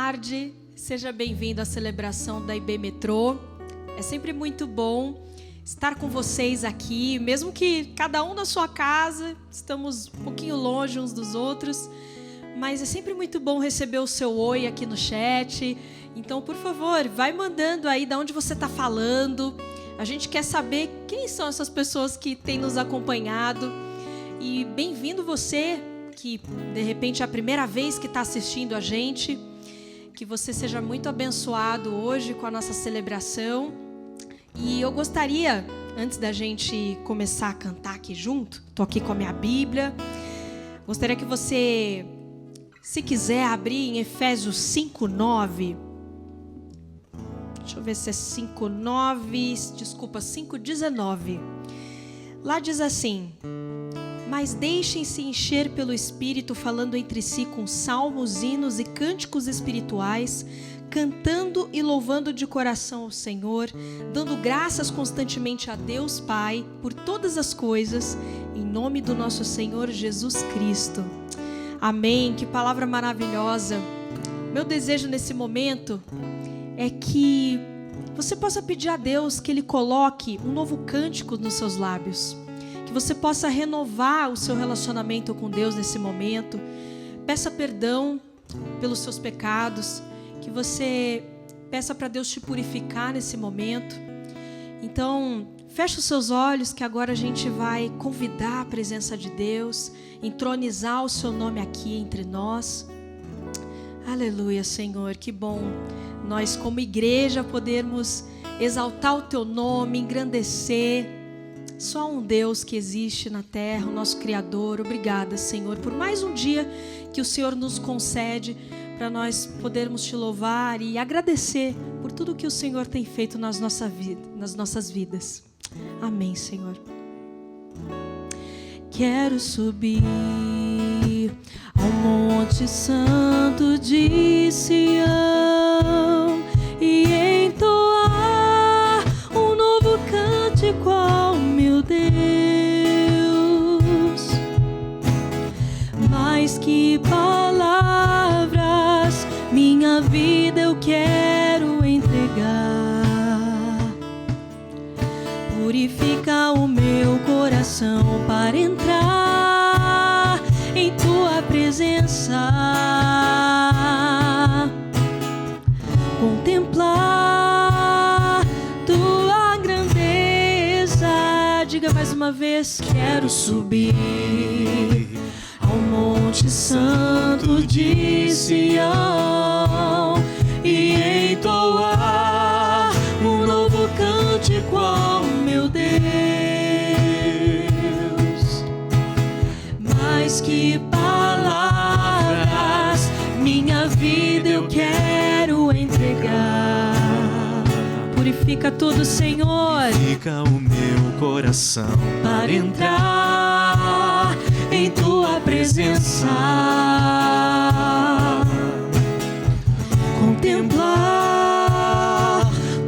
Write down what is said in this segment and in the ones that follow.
tarde, seja bem-vindo à celebração da IB Metrô. É sempre muito bom estar com vocês aqui, mesmo que cada um na sua casa, estamos um pouquinho longe uns dos outros, mas é sempre muito bom receber o seu oi aqui no chat. Então, por favor, vai mandando aí de onde você está falando. A gente quer saber quem são essas pessoas que têm nos acompanhado. E bem-vindo você que, de repente, é a primeira vez que está assistindo a gente. Que você seja muito abençoado hoje com a nossa celebração. E eu gostaria, antes da gente começar a cantar aqui junto, estou aqui com a minha Bíblia, gostaria que você, se quiser, abrir em Efésios 5:9. Deixa eu ver se é 5:9, desculpa, 5:19. Lá diz assim: mas deixem-se encher pelo Espírito, falando entre si com salmos, hinos e cânticos espirituais, cantando e louvando de coração ao Senhor, dando graças constantemente a Deus Pai por todas as coisas, em nome do nosso Senhor Jesus Cristo. Amém. Que palavra maravilhosa. Meu desejo nesse momento é que você possa pedir a Deus que Ele coloque um novo cântico nos seus lábios. Que você possa renovar o seu relacionamento com Deus nesse momento. Peça perdão pelos seus pecados. Que você peça para Deus te purificar nesse momento. Então, feche os seus olhos que agora a gente vai convidar a presença de Deus, entronizar o seu nome aqui entre nós. Aleluia, Senhor, que bom nós como igreja podermos exaltar o teu nome, engrandecer. Só um Deus que existe na terra, o nosso Criador. Obrigada, Senhor, por mais um dia que o Senhor nos concede para nós podermos te louvar e agradecer por tudo que o Senhor tem feito nas nossas vidas. Amém, Senhor. Quero subir ao Monte Santo de Sião e entoar um novo cântico ao meu Deus. Mais que palavras, minha vida eu quero entregar. Purifica o meu coração para entrar em tua presença, contemplar tua grandeza. Diga mais uma vez: quero subir ao Monte Santo de Sião e entoar um novo cântico ao meu Deus. Mais que palavras, minha vida eu quero entregar. Purifica tudo, Senhor. Purifica o meu coração para entrar em tua presença, contemplar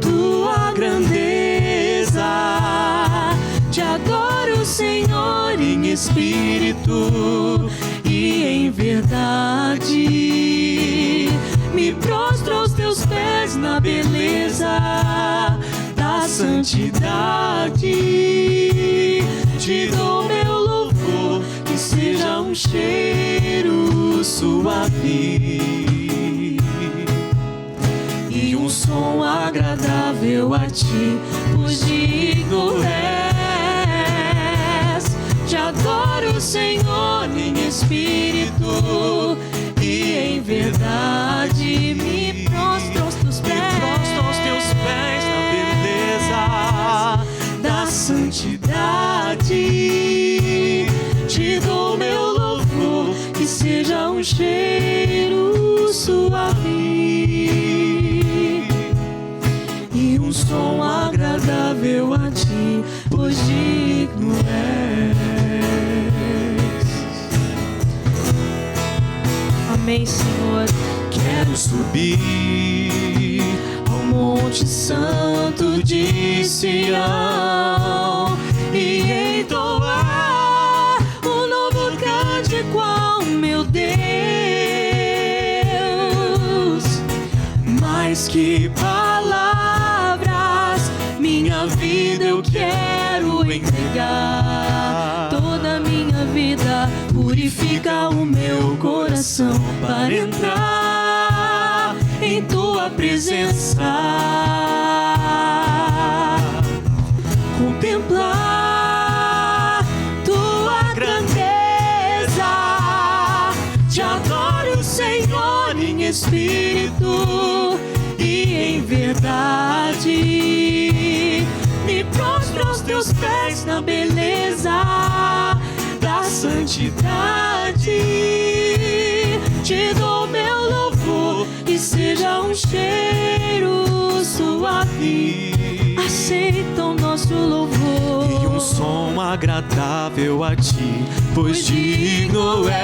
tua grandeza. Te adoro, Senhor, em espírito e em verdade. Me prostro aos teus pés na beleza da santidade. Te dou meu louvor, que seja um cheiro suave e um som agradável a ti, pois digno és. Te adoro, Senhor, em espírito e em verdade. Me prostro aos teus pés na beleza da santidade. Te dou meu louvor, que seja um cheiro suave e um som agradável a ti, pois digno és. Amém, Senhor. Quero subir ao Monte Santo de Sião e entoar um novo cântico ao meu Deus. mais que palavras, minha vida eu quero entregar. Toda a minha vida Purifica o meu coração para entrar em tua presença, contemplar tua grandeza. Te adoro, Senhor, em espírito e em verdade. Me prostro aos teus pés na beleza da santidade. Te dou meu louvor, que seja um cheiro suave. aceita o nosso louvor e um som agradável a ti, pois digno és.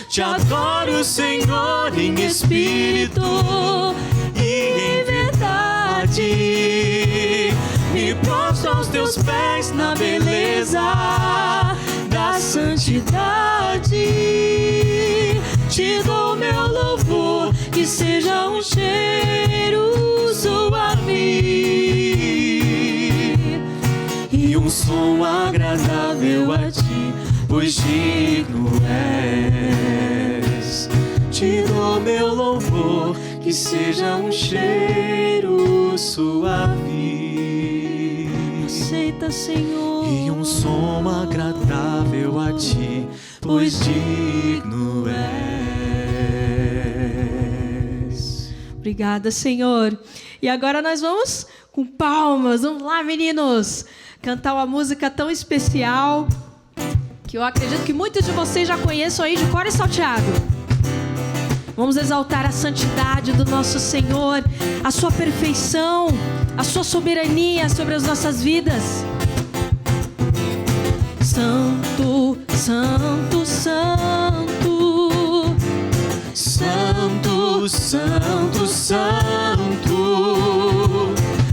Te adoro, Senhor, em espírito e em verdade. Me prostro aos teus pés na beleza da santidade. Te dou meu louvor, que seja um cheiro suave e um som agradável a ti, pois digno és. Te dou meu louvor, que seja um cheiro suave. Aceita, Senhor, e um som agradável a ti, pois digno és. Obrigada, Senhor. E agora nós vamos com palmas. Vamos lá, meninos, cantar uma música tão especial que eu acredito que muitos de vocês já conheçam aí de cor e salteado. Vamos exaltar a santidade do nosso Senhor, a sua perfeição, a sua soberania sobre as nossas vidas. Santo, santo, santo. Santo, santo, santo.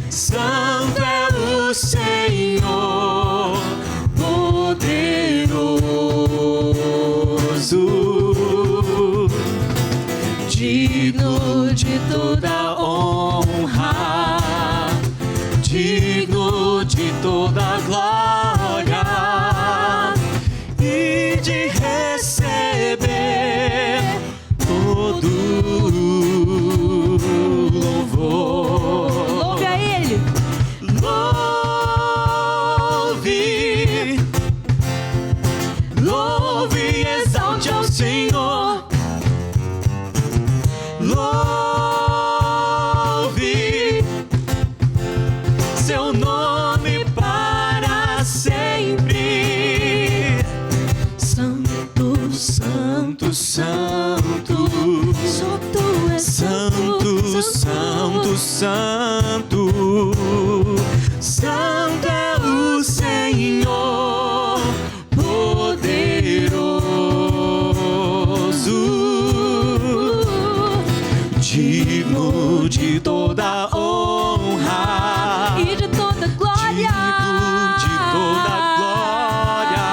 Santo é o Senhor, poderoso, digno de toda honra, digno de toda glória e de receber todo louvor. Louve a Ele. Louve, louve e exalte ao Senhor. Louve seu nome para sempre. Santo, santo, santo. Só Tu és Santo, santo, santo. Santo é o Senhor, poderoso, digno de toda honra e de toda glória. digno de toda glória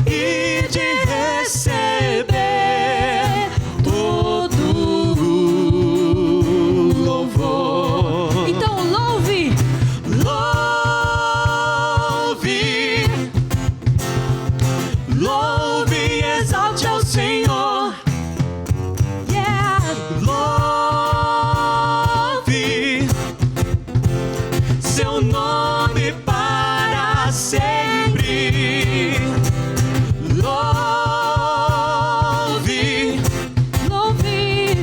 e de receber todo louvor. Então louve. Louve, louve e exalte ao Senhor. Yeah. Louve seu nome para sempre. Louve, Louve.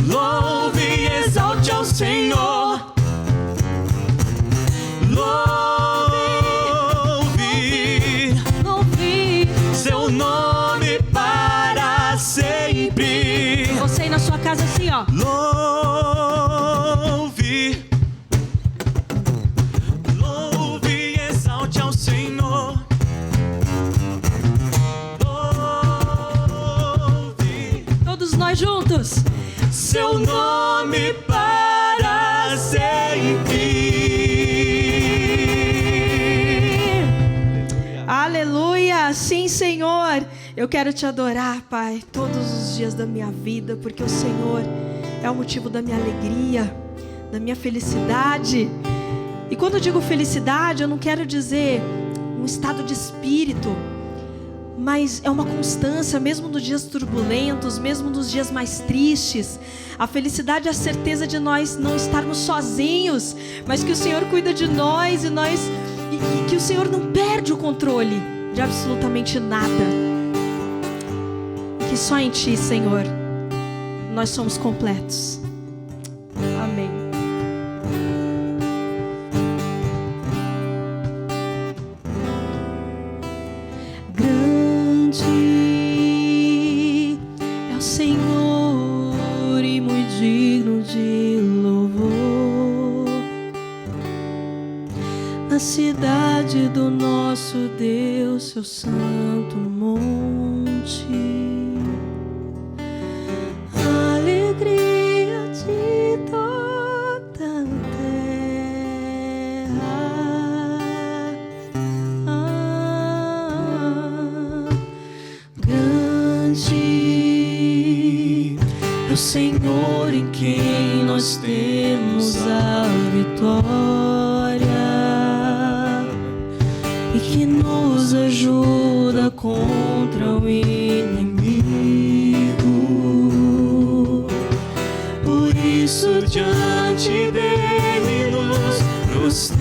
louve e exalte ao Senhor. Louve Louve. seu nome para sempre. Você aí na sua casa assim, ó. Louve, louve e exalte ao Senhor. Louve Todos nós juntos. seu nome para sempre. Aleluia. Sim, Senhor. Eu quero te adorar, Pai, todos os dias da minha vida, porque o Senhor é o motivo da minha alegria, da minha felicidade. E quando eu digo felicidade, eu não quero dizer um estado de espírito, mas é uma constância, mesmo nos dias turbulentos, mesmo nos dias mais tristes. A felicidade é a certeza de nós não estarmos sozinhos, mas que o Senhor cuida de nós e que o Senhor não perde o controle de absolutamente nada. Que só em Ti, Senhor, nós somos completos. Amém. Na cidade do nosso Deus, seu santo monte, alegria de toda a terra. Grande é o Senhor em quem nós temos a vitória, e que nos ajuda contra o inimigo. Por isso diante dele nos prostramos,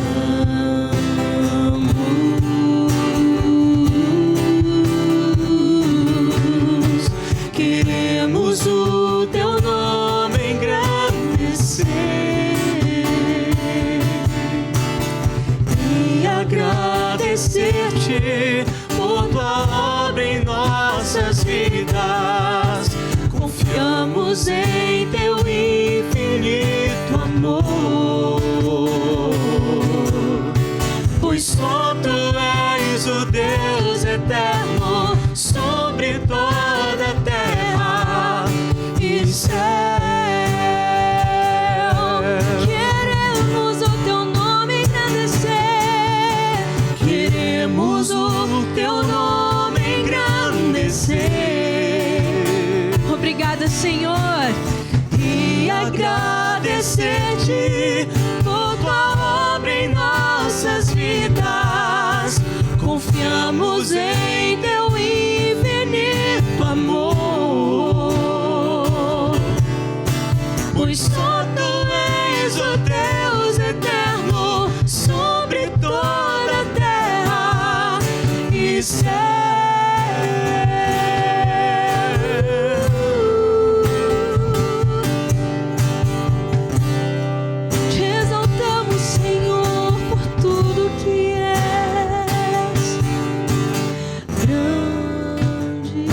queremos o teu nome engrandecer e agradecer-te por tua obra em nossas vidas. Confiamos em teu infinito amor, pois só tu és o Deus eterno sobre toda a terra e céu. Queremos o teu nome engrandecer, queremos o teu nome engrandecer. Obrigada, Senhor. E agradecer-te por tua obra em nossas vidas. Confiamos em teu infinito amor, pois só tu és o Deus eterno sobre toda a terra e céu. Te exaltamos, Senhor, por tudo que és. Grande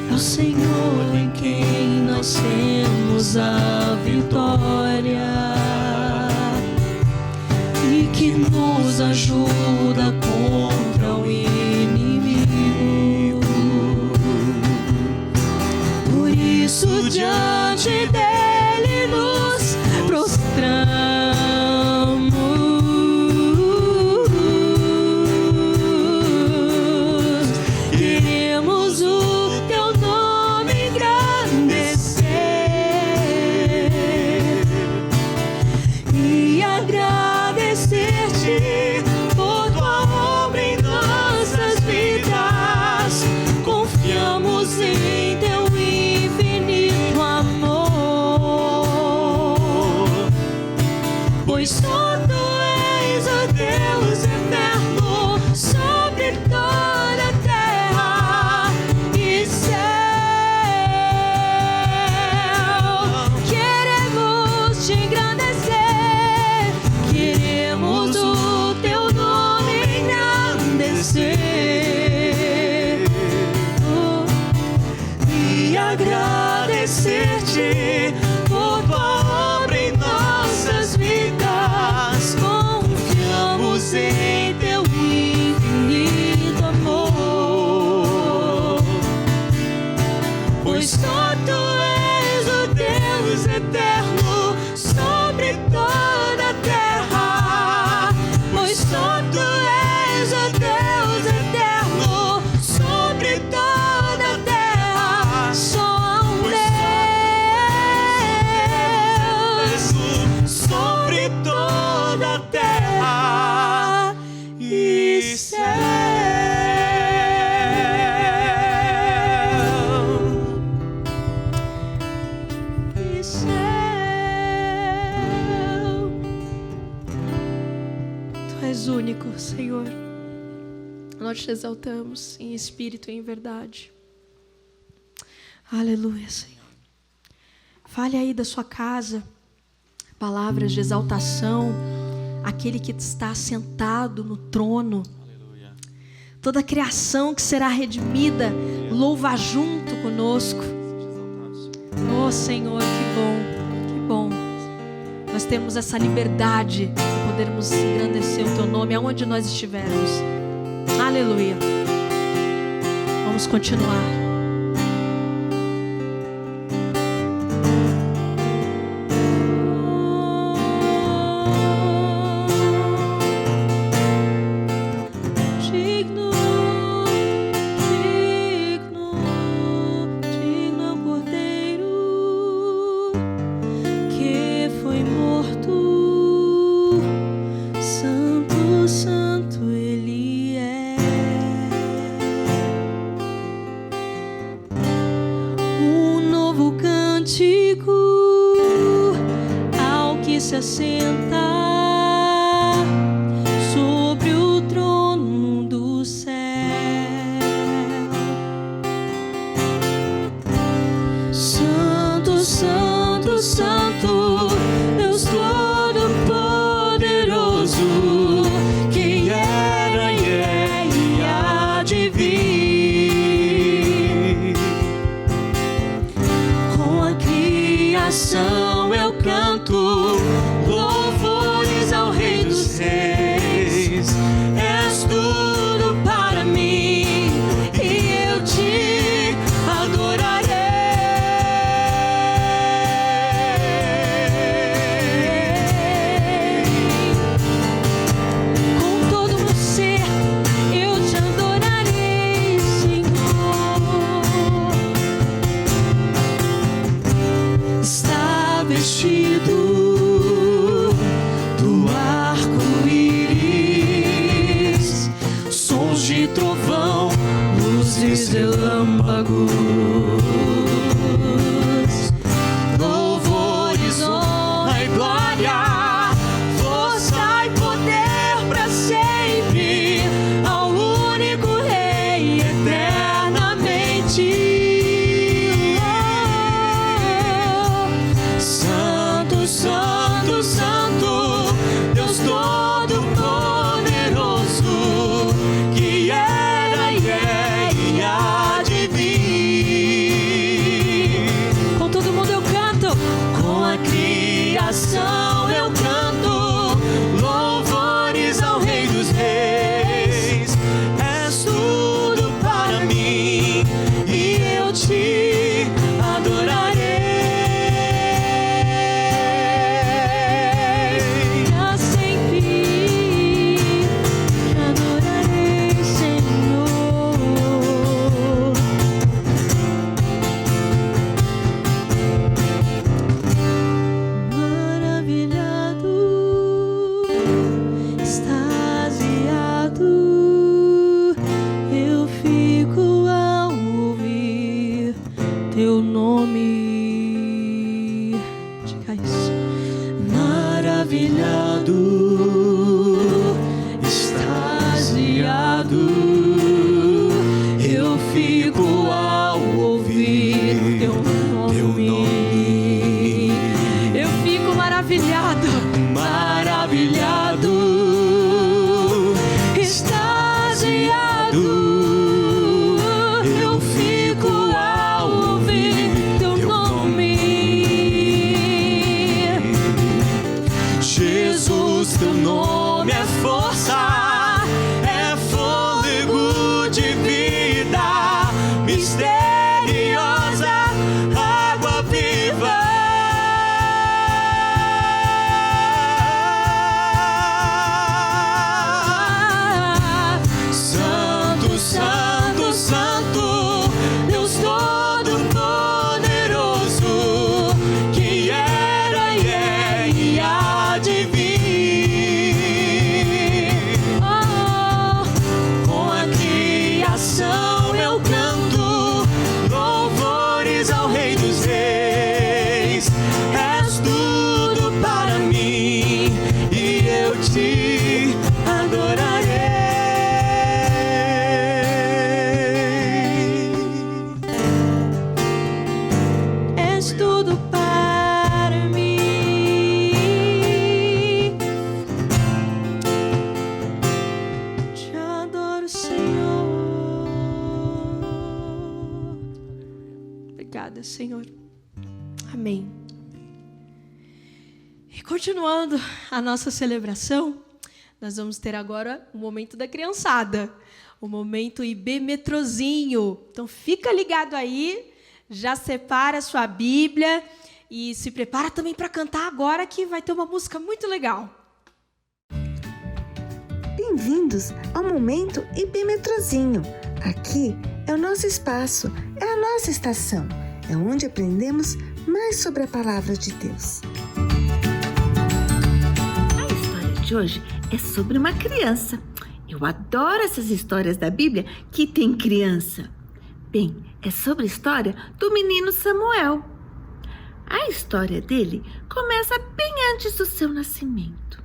é o Senhor em quem nós temos a vitória e que nos ajuda contra o inimigo. Por isso diante dele nos prostramos, queremos o teu nome engrandecer e agradecer-te por tua obra em nossas vidas. Confiamos em teu infinito amor, pois só tu és o Deus eterno sobre toda a terra e nós te exaltamos em espírito e em verdade. Aleluia, Senhor. Fale aí da sua casa palavras de exaltação àquele que está sentado no trono. Aleluia. Toda a criação que será redimida louva junto conosco. Oh, Senhor, que bom, que bom. Nós temos essa liberdade de podermos engrandecer o teu nome aonde nós estivermos. Aleluia. Vamos continuar. Se assenta sobre o trono do céu. Santo, Santo, Santo, Deus Todo-Poderoso, quem era e é e há de vir. Com a criação eu canto louvores ao Rei dos Reis. És tudo para mim e eu te adorarei. Com todo o meu ser eu te adorarei, Senhor. Está vestido de trovão, luzes, relâmpagos, louvores, honra e glória, força e poder para sempre ao único Rei eternamente. Santo, Santo, Santo, Deus Todo-Poderoso, que era e é e há de vir. Com todo mundo eu canto, com a criação eu canto louvores ao Rei dos Reis. És tudo para mim e eu te adorarei. Pra sempre te adorarei, Senhor. Maravilhado, extasiado, eu fico ao ouvir teu nome. Diga isso. Maravilhado, extasiado, eu fico ao ouvir teu nome. Eu fico maravilhado, maravilhado, extasiado, eu fico ao ouvir teu nome. Jesus, teu nome é força, é fôlego de vida, misteriosa água viva. Santo, Santo, Santo, Deus Todo-Poderoso, que era e é e há de vir. Com a criação eu canto obrigada, Senhor. Amém. E continuando a nossa celebração, nós vamos ter agora o momento da criançada, o momento IB Metrozinho. Então fica ligado aí, já separa a sua Bíblia e se prepara também para cantar agora, que vai ter uma música muito legal. Bem-vindos ao momento IB Metrozinho. Aqui é o nosso espaço, é a nossa estação, é onde aprendemos mais sobre a palavra de Deus. A história de hoje é sobre uma criança. Eu adoro essas histórias da Bíblia que tem criança. Bem, é sobre a história do menino Samuel. A história dele começa bem antes do seu nascimento.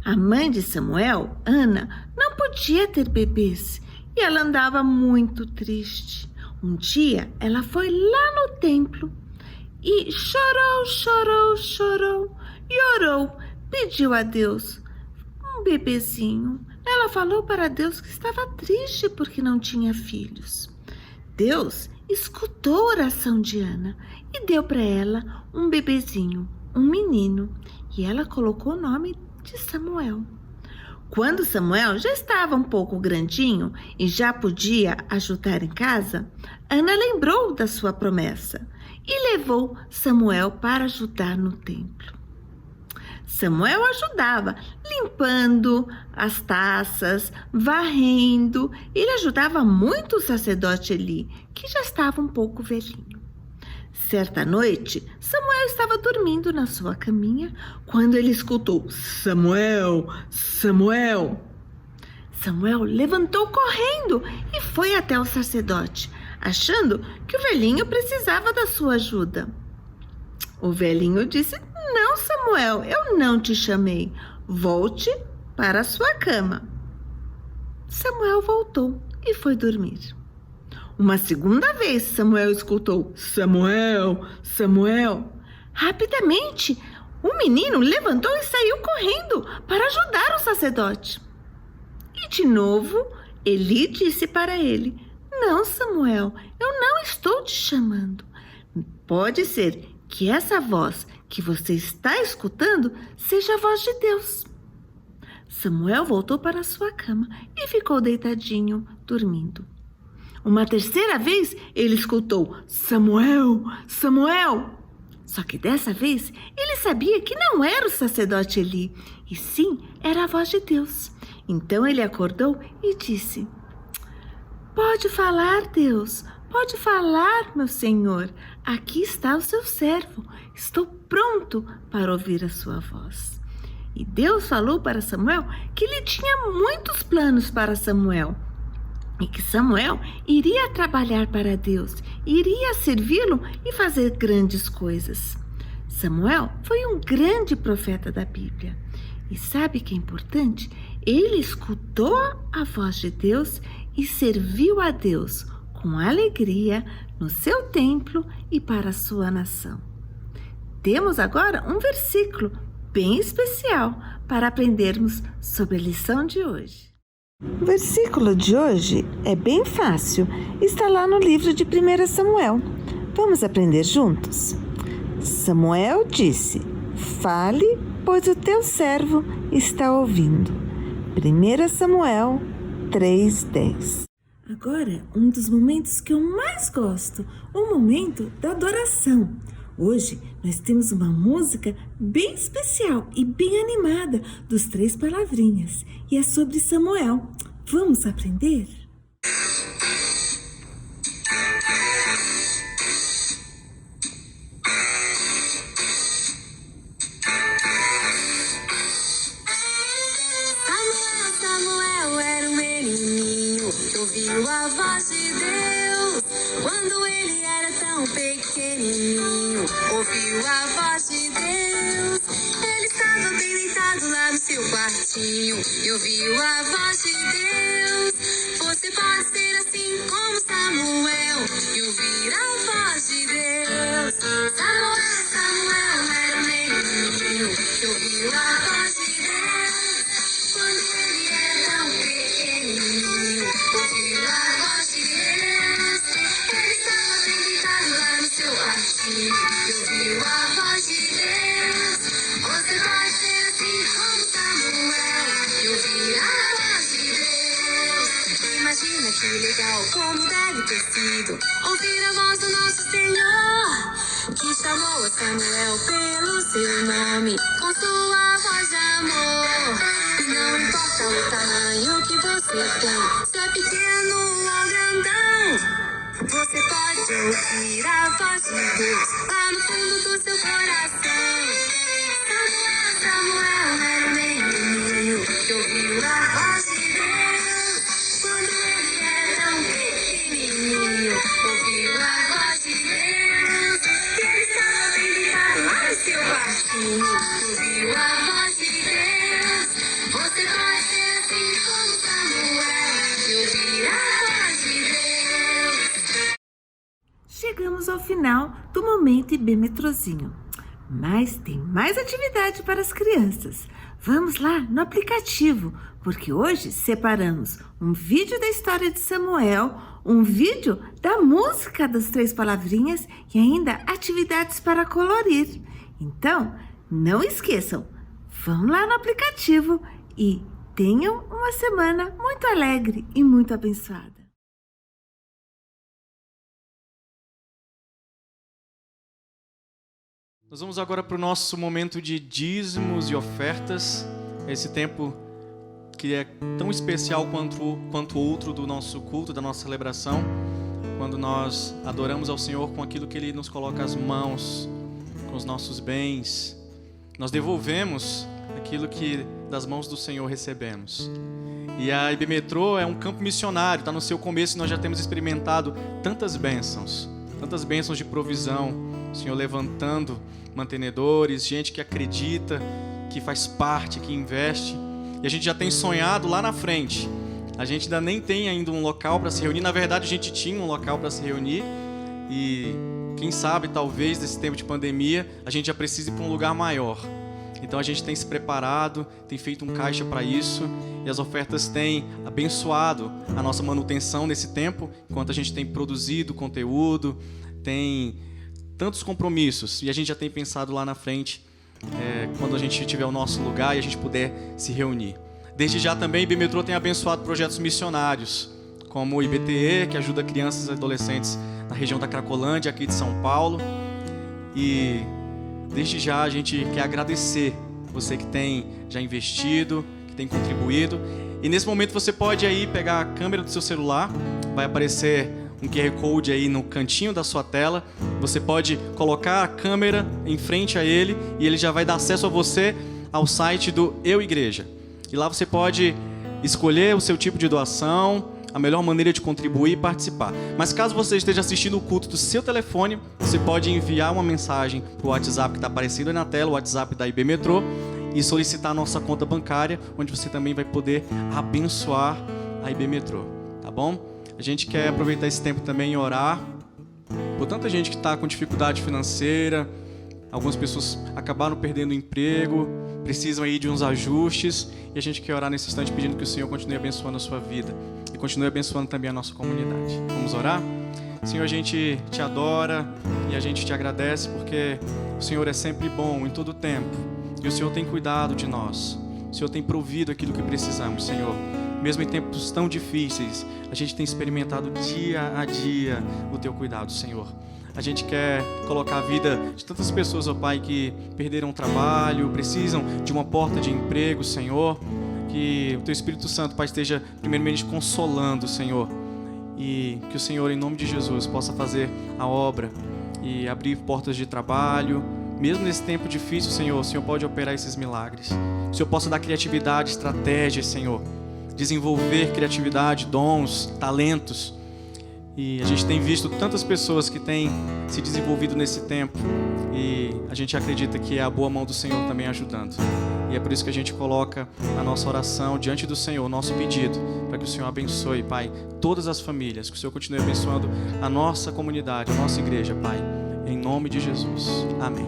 A mãe de Samuel, Ana, não podia ter bebês e ela andava muito triste. Um dia, ela foi lá no templo e chorou e orou, pediu a Deus um bebezinho. Ela falou para Deus que estava triste porque não tinha filhos. Deus escutou a oração de Ana e deu para ela um bebezinho, um menino, e ela colocou o nome de Samuel. Quando Samuel já estava um pouco grandinho e já podia ajudar em casa, Ana lembrou da sua promessa e levou Samuel para ajudar no templo. Samuel ajudava limpando as taças, varrendo. Ele ajudava muito o sacerdote Eli, que já estava um pouco velhinho. Certa noite, Samuel estava dormindo na sua caminha quando ele escutou: Samuel, Samuel! Samuel levantou correndo e foi até o sacerdote, achando que o velhinho precisava da sua ajuda. O velhinho disse: Não, Samuel, eu não te chamei. Volte para a sua cama. Samuel voltou e foi dormir. Uma segunda vez, Samuel escutou: Samuel, Samuel! Rapidamente, o menino levantou e saiu correndo para ajudar o sacerdote. E de novo, Eli disse para ele: Não, Samuel, eu não estou te chamando. Pode ser que essa voz que você está escutando seja a voz de Deus. Samuel voltou para sua cama e ficou deitadinho, dormindo. Uma terceira vez, ele escutou: Samuel, Samuel! Só que dessa vez, ele sabia que não era o sacerdote Eli, e sim, era a voz de Deus. Então ele acordou e disse: Pode falar, Deus, pode falar, meu Senhor. Aqui está o seu servo. Estou pronto para ouvir a sua voz. E Deus falou para Samuel que ele tinha muitos planos para Samuel. E que Samuel iria trabalhar para Deus, iria servi-lo e fazer grandes coisas. Samuel foi um grande profeta da Bíblia. E sabe que é importante? Ele escutou a voz de Deus e serviu a Deus com alegria no seu templo e para a sua nação. Temos agora um versículo bem especial para aprendermos sobre a lição de hoje. O versículo de hoje é bem fácil, está lá no livro de 1 Samuel. Vamos aprender juntos? Samuel disse: Fale, pois o teu servo está ouvindo. 1 Samuel 3:10. Agora, um dos momentos que eu mais gosto, o momento da adoração. Hoje, nós temos uma música bem especial e bem animada dos 3 palavrinhas. E é sobre Samuel. Vamos aprender? Samuel era um menininho que ouviu a voz de Deus quando ele era tão pequenininho. Ouviu a voz de Deus. Ele estava bem deitado lá no seu quartinho e ouviu a voz de Deus. Você pode ser assim como Samuel e ouvir a voz de Deus. Samuel era um menininho que ouviu a voz de Deus quando ele era tão pequenininho. Ouviu a voz de Deus. Ele estava bem deitado lá Que legal, como deve ter sido ouvir a voz do nosso Senhor, que chamou Samuel pelo seu nome, com sua voz de amor. E não importa o tamanho que você tem, se é pequeno ou grandão, você pode ouvir a voz de Deus lá no fundo do seu coração. Samuel era um menininho que ouviu a voz de Deus quando ele era tão pequenininho. Ouviu a voz de Deus e ele estava bem deitado lá no seu quartinho. Ouviu a voz de Deus. Você pode ser assim como Samuel e ouvir a voz de Deus. Chegamos ao final do Momento IB Metrozinho. Mas tem mais atividade para as crianças. Vamos lá no aplicativo, porque hoje separamos um vídeo da história de Samuel, um vídeo da música das 3 palavrinhas e ainda atividades para colorir. Então, não esqueçam, vão lá no aplicativo e tenham uma semana muito alegre e muito abençoada. Nós vamos agora para o nosso momento de dízimos e ofertas. Esse tempo que é tão especial quanto outro do nosso culto, da nossa celebração, quando nós adoramos ao Senhor com aquilo que Ele nos coloca às mãos, com os nossos bens. Nós devolvemos aquilo que das mãos do Senhor recebemos. E a IB Metrô é um campo missionário, está no seu começo e nós já temos experimentado tantas bênçãos de provisão, o Senhor levantando mantenedores, gente que acredita, que faz parte, que investe. E a gente já tem sonhado lá na frente. A gente ainda nem tem ainda um local para se reunir. Na verdade, a gente tinha um local para se reunir. E quem sabe, talvez, nesse tempo de pandemia, a gente já precise ir para um lugar maior. Então a gente tem se preparado, tem feito um caixa para isso. E as ofertas têm abençoado a nossa manutenção nesse tempo, enquanto a gente tem produzido conteúdo, tem tantos compromissos, e a gente já tem pensado lá na frente, quando a gente tiver o nosso lugar e a gente puder se reunir. Desde já também, IB Metrô tem abençoado projetos missionários, como o IBTE, que ajuda crianças e adolescentes na região da Cracolândia, aqui de São Paulo. E desde já a gente quer agradecer você que tem já investido, que tem contribuído. E nesse momento você pode aí pegar a câmera do seu celular, vai aparecer um QR Code aí no cantinho da sua tela. Você pode colocar a câmera em frente a ele e ele já vai dar acesso a você ao site do Eu Igreja. E lá você pode escolher o seu tipo de doação, a melhor maneira de contribuir e participar. Mas caso você esteja assistindo o culto do seu telefone, você pode enviar uma mensagem para o WhatsApp que está aparecendo aí na tela, o WhatsApp da IB Metrô, e solicitar a nossa conta bancária, onde você também vai poder abençoar a IB Metrô, tá bom? A gente quer aproveitar esse tempo também e orar por tanta gente que está com dificuldade financeira. Algumas pessoas acabaram perdendo o emprego, precisam aí de uns ajustes. E a gente quer orar nesse instante pedindo que o Senhor continue abençoando a sua vida e continue abençoando também a nossa comunidade. Vamos orar? Senhor, a gente te adora e a gente te agradece porque o Senhor é sempre bom em todo tempo. E o Senhor tem cuidado de nós. O Senhor tem provido aquilo que precisamos, Senhor. Mesmo em tempos tão difíceis, a gente tem experimentado dia a dia o Teu cuidado, Senhor. A gente quer colocar a vida de tantas pessoas, ó Pai, que perderam o trabalho, precisam de uma porta de emprego, Senhor. Que o Teu Espírito Santo, Pai, esteja primeiramente consolando, Senhor. E que o Senhor, em nome de Jesus, possa fazer a obra e abrir portas de trabalho. Mesmo nesse tempo difícil, Senhor, o Senhor pode operar esses milagres. O Senhor possa dar criatividade, estratégia, Senhor. Desenvolver criatividade, dons, talentos. E a gente tem visto tantas pessoas que têm se desenvolvido nesse tempo. E a gente acredita que é a boa mão do Senhor também ajudando. E é por isso que a gente coloca a nossa oração diante do Senhor, o nosso pedido, para que o Senhor abençoe, Pai, todas as famílias. Que o Senhor continue abençoando a nossa comunidade, a nossa igreja, Pai. Em nome de Jesus. Amém.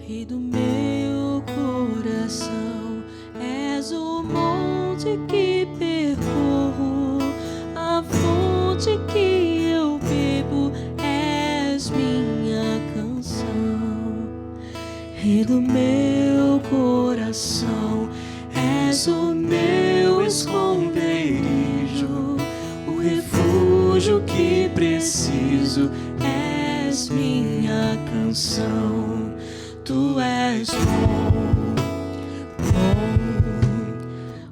Rei do meu coração, és o monte que percorro, a fonte que eu bebo, és minha canção. do meu coração, és o meu esconderijo, o refúgio que preciso, és minha canção. Tu és bom,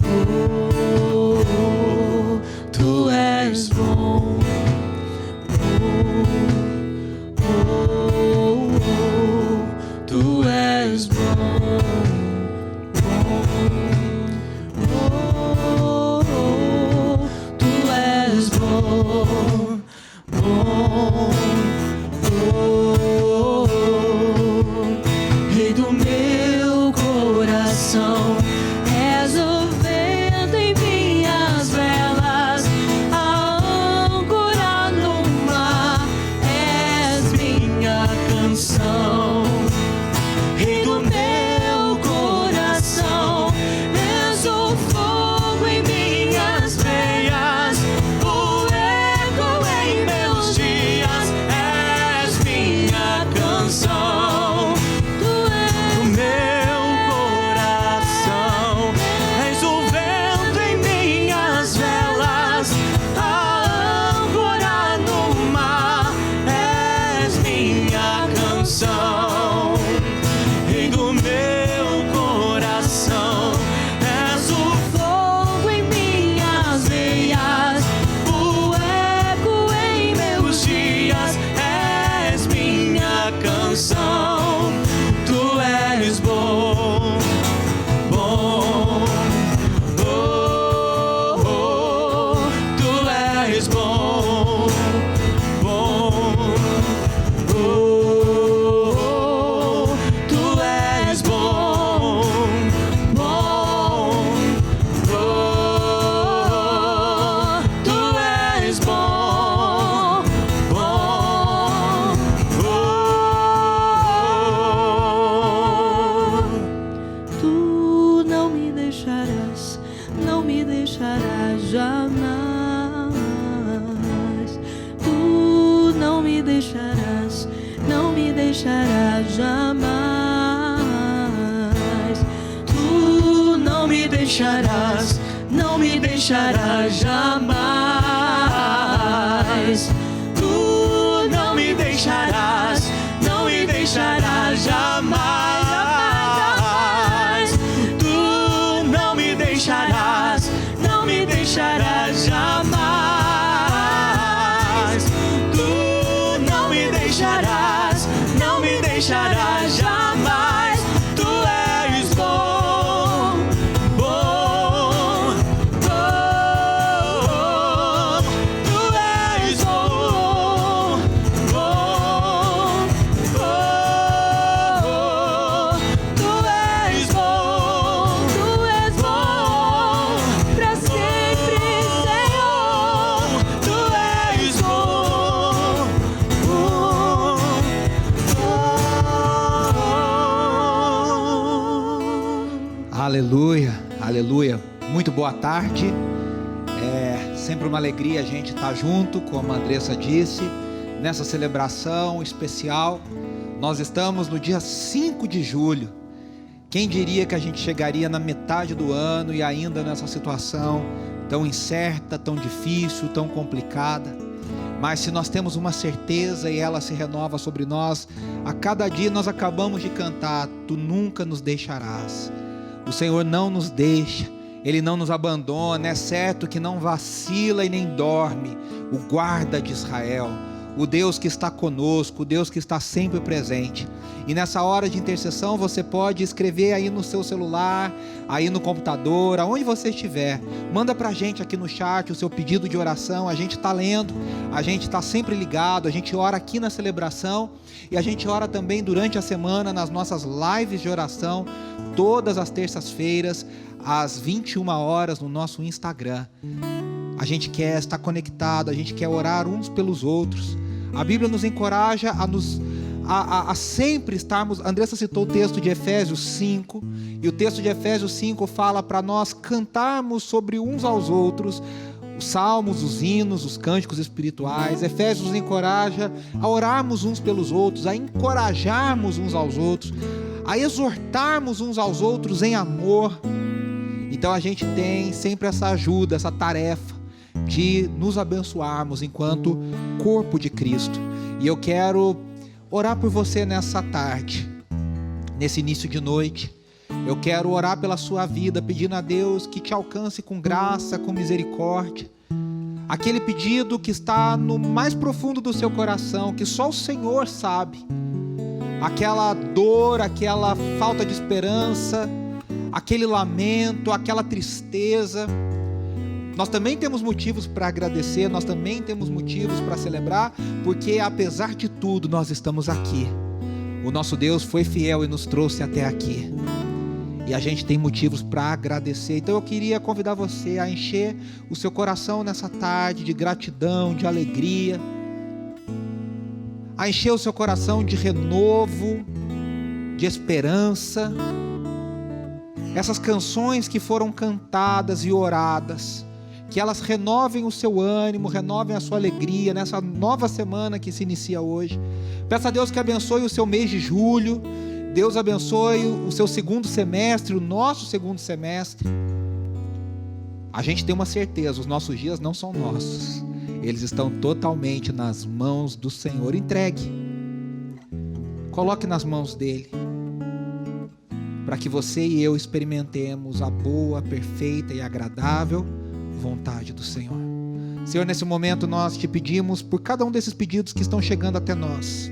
bom, tu és bom, tu és bom, tu és bom, Rei do meu coração, és o vento em minhas velas, a âncora no mar, és minha canção. Rei do meu coração, és o fogo em minhas veias, o eco em meus dias, és minha canção. Tu és o meu coração, és o vento em minhas velas, a âncora no mar, és minha canção. Rei do meu coração, és o fogo em minhas veias, o eco em meus dias, és minha canção. Tu és bom, bom, oh, oh, tu és bom, bom, oh, tu és bom, bom, oh, tu és bom, bom, oh. Tu não me deixarás, não me deixarás jamais. Tu não me deixarás, não me deixarás jamais. Tu não me deixarás, não me deixarás jamais. Tu não me deixarás, não me deixarás jamais. Tu não me deixarás, não me deixarás jamais. Tu não me deixarás, não me deixarás jamais. Tu és bom, bom, bom. Tu és bom, bom, bom. Tu és bom, pra sempre, Senhor. Tu és bom, bom, bom. Aleluia, aleluia. Muito boa tarde. É sempre uma alegria a gente estar junto, como a Andressa disse, nessa celebração especial. Nós estamos no dia 5 de julho. Quem diria que a gente chegaria na metade do ano e ainda nessa situação tão incerta, tão difícil, tão complicada. Mas se nós temos uma certeza e ela se renova sobre nós, a cada dia nós acabamos de cantar: Tu nunca nos deixarás. O Senhor não nos deixa, Ele não nos abandona. É certo que não vacila e nem dorme o guarda de Israel, o Deus que está conosco, o Deus que está sempre presente. E nessa hora de intercessão você pode escrever aí no seu celular, aí no computador, aonde você estiver. Manda pra gente aqui no chat o seu pedido de oração. A gente está lendo, a gente está sempre ligado, a gente ora aqui na celebração e a gente ora também durante a semana nas nossas lives de oração, todas as terças-feiras, às 21 horas no nosso Instagram. A gente quer estar conectado, a gente quer orar uns pelos outros. A Bíblia nos encoraja a sempre estarmos. Andressa citou o texto de Efésios 5, e o texto de Efésios 5 fala para nós cantarmos sobre uns aos outros os salmos, os hinos, os cânticos espirituais. Efésios nos encoraja a orarmos uns pelos outros, a encorajarmos uns aos outros, a exortarmos uns aos outros em amor. Então a gente tem sempre essa ajuda, essa tarefa de nos abençoarmos enquanto corpo de Cristo. E eu quero orar por você nessa tarde, nesse início de noite. Eu quero orar pela sua vida, pedindo a Deus que te alcance com graça, com misericórdia. Aquele pedido que está no mais profundo do seu coração, que só o Senhor sabe. Aquela dor, aquela falta de esperança, aquele lamento, aquela tristeza. Nós também temos motivos para agradecer, nós também temos motivos para celebrar, porque apesar de tudo nós estamos aqui. O nosso Deus foi fiel e nos trouxe até aqui. E a gente tem motivos para agradecer. Então eu queria convidar você a encher o seu coração nessa tarde de gratidão, de alegria. A encher o seu coração de renovo, de esperança. Essas canções que foram cantadas e oradas, que elas renovem o seu ânimo, renovem a sua alegria nessa nova semana que se inicia hoje. Peça a Deus que abençoe o seu mês de julho. Deus abençoe o seu segundo semestre, o nosso segundo semestre. A gente tem uma certeza, os nossos dias não são nossos. Eles estão totalmente nas mãos do Senhor. Entregue. Coloque nas mãos dele, para que você e eu experimentemos a boa, perfeita e agradável vontade do Senhor. Senhor, nesse momento nós te pedimos por cada um desses pedidos que estão chegando até nós.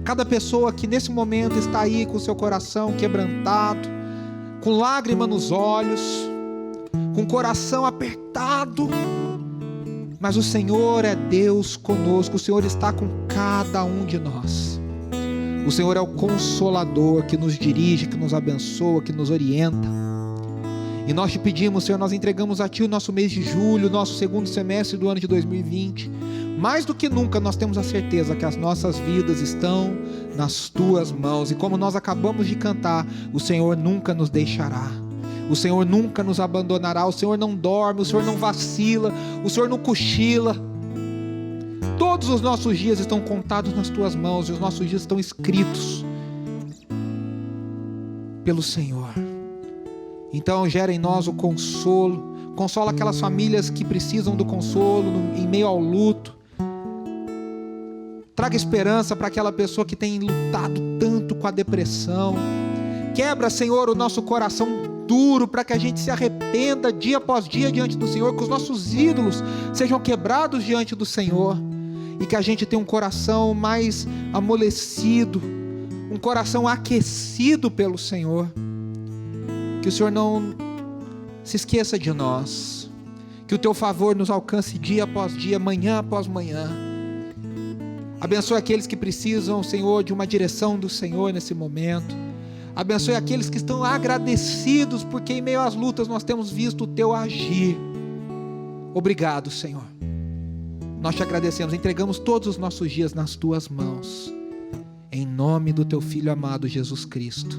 Cada pessoa que nesse momento está aí com o seu coração quebrantado, com lágrima nos olhos, com o coração apertado, mas o Senhor é Deus conosco, o Senhor está com cada um de nós. O Senhor é o Consolador que nos dirige, que nos abençoa, que nos orienta. E nós te pedimos, Senhor, nós entregamos a Ti o nosso mês de julho, o nosso segundo semestre do ano de 2020. Mais do que nunca nós temos a certeza que as nossas vidas estão nas Tuas mãos. E como nós acabamos de cantar, o Senhor nunca nos deixará. O Senhor nunca nos abandonará. O Senhor não dorme, o Senhor não vacila, o Senhor não cochila. Todos os nossos dias estão contados nas Tuas mãos e os nossos dias estão escritos pelo Senhor. Então gera em nós o consolo. Consola aquelas famílias que precisam do consolo em meio ao luto. Traga esperança para aquela pessoa que tem lutado tanto com a depressão. Quebra, Senhor, o nosso coração duro para que a gente se arrependa dia após dia diante do Senhor, que os nossos ídolos sejam quebrados diante do Senhor e que a gente tenha um coração mais amolecido, um coração aquecido pelo Senhor. Que o Senhor não se esqueça de nós, que o Teu favor nos alcance dia após dia, manhã após manhã. Abençoe aqueles que precisam, Senhor, de uma direção do Senhor nesse momento. Abençoe aqueles que estão agradecidos, porque em meio às lutas nós temos visto o Teu agir. Obrigado, Senhor. Nós te agradecemos, entregamos todos os nossos dias nas Tuas mãos. Em nome do Teu Filho amado Jesus Cristo.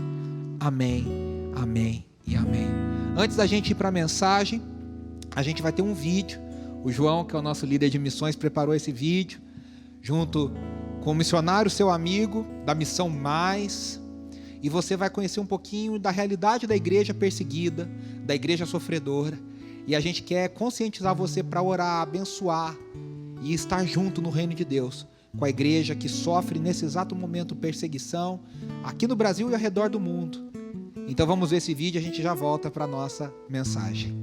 Amém, amém e amém. Antes da gente ir para a mensagem, a gente vai ter um vídeo. O João, que é o nosso líder de missões, preparou esse vídeo, junto com o missionário, seu amigo, da Missão Mais. E você vai conhecer um pouquinho da realidade da igreja perseguida, da igreja sofredora. E a gente quer conscientizar você para orar, abençoar e estar junto no reino de Deus, com a igreja que sofre nesse exato momento perseguição, aqui no Brasil e ao redor do mundo. Então vamos ver esse vídeo e a gente já volta para a nossa mensagem.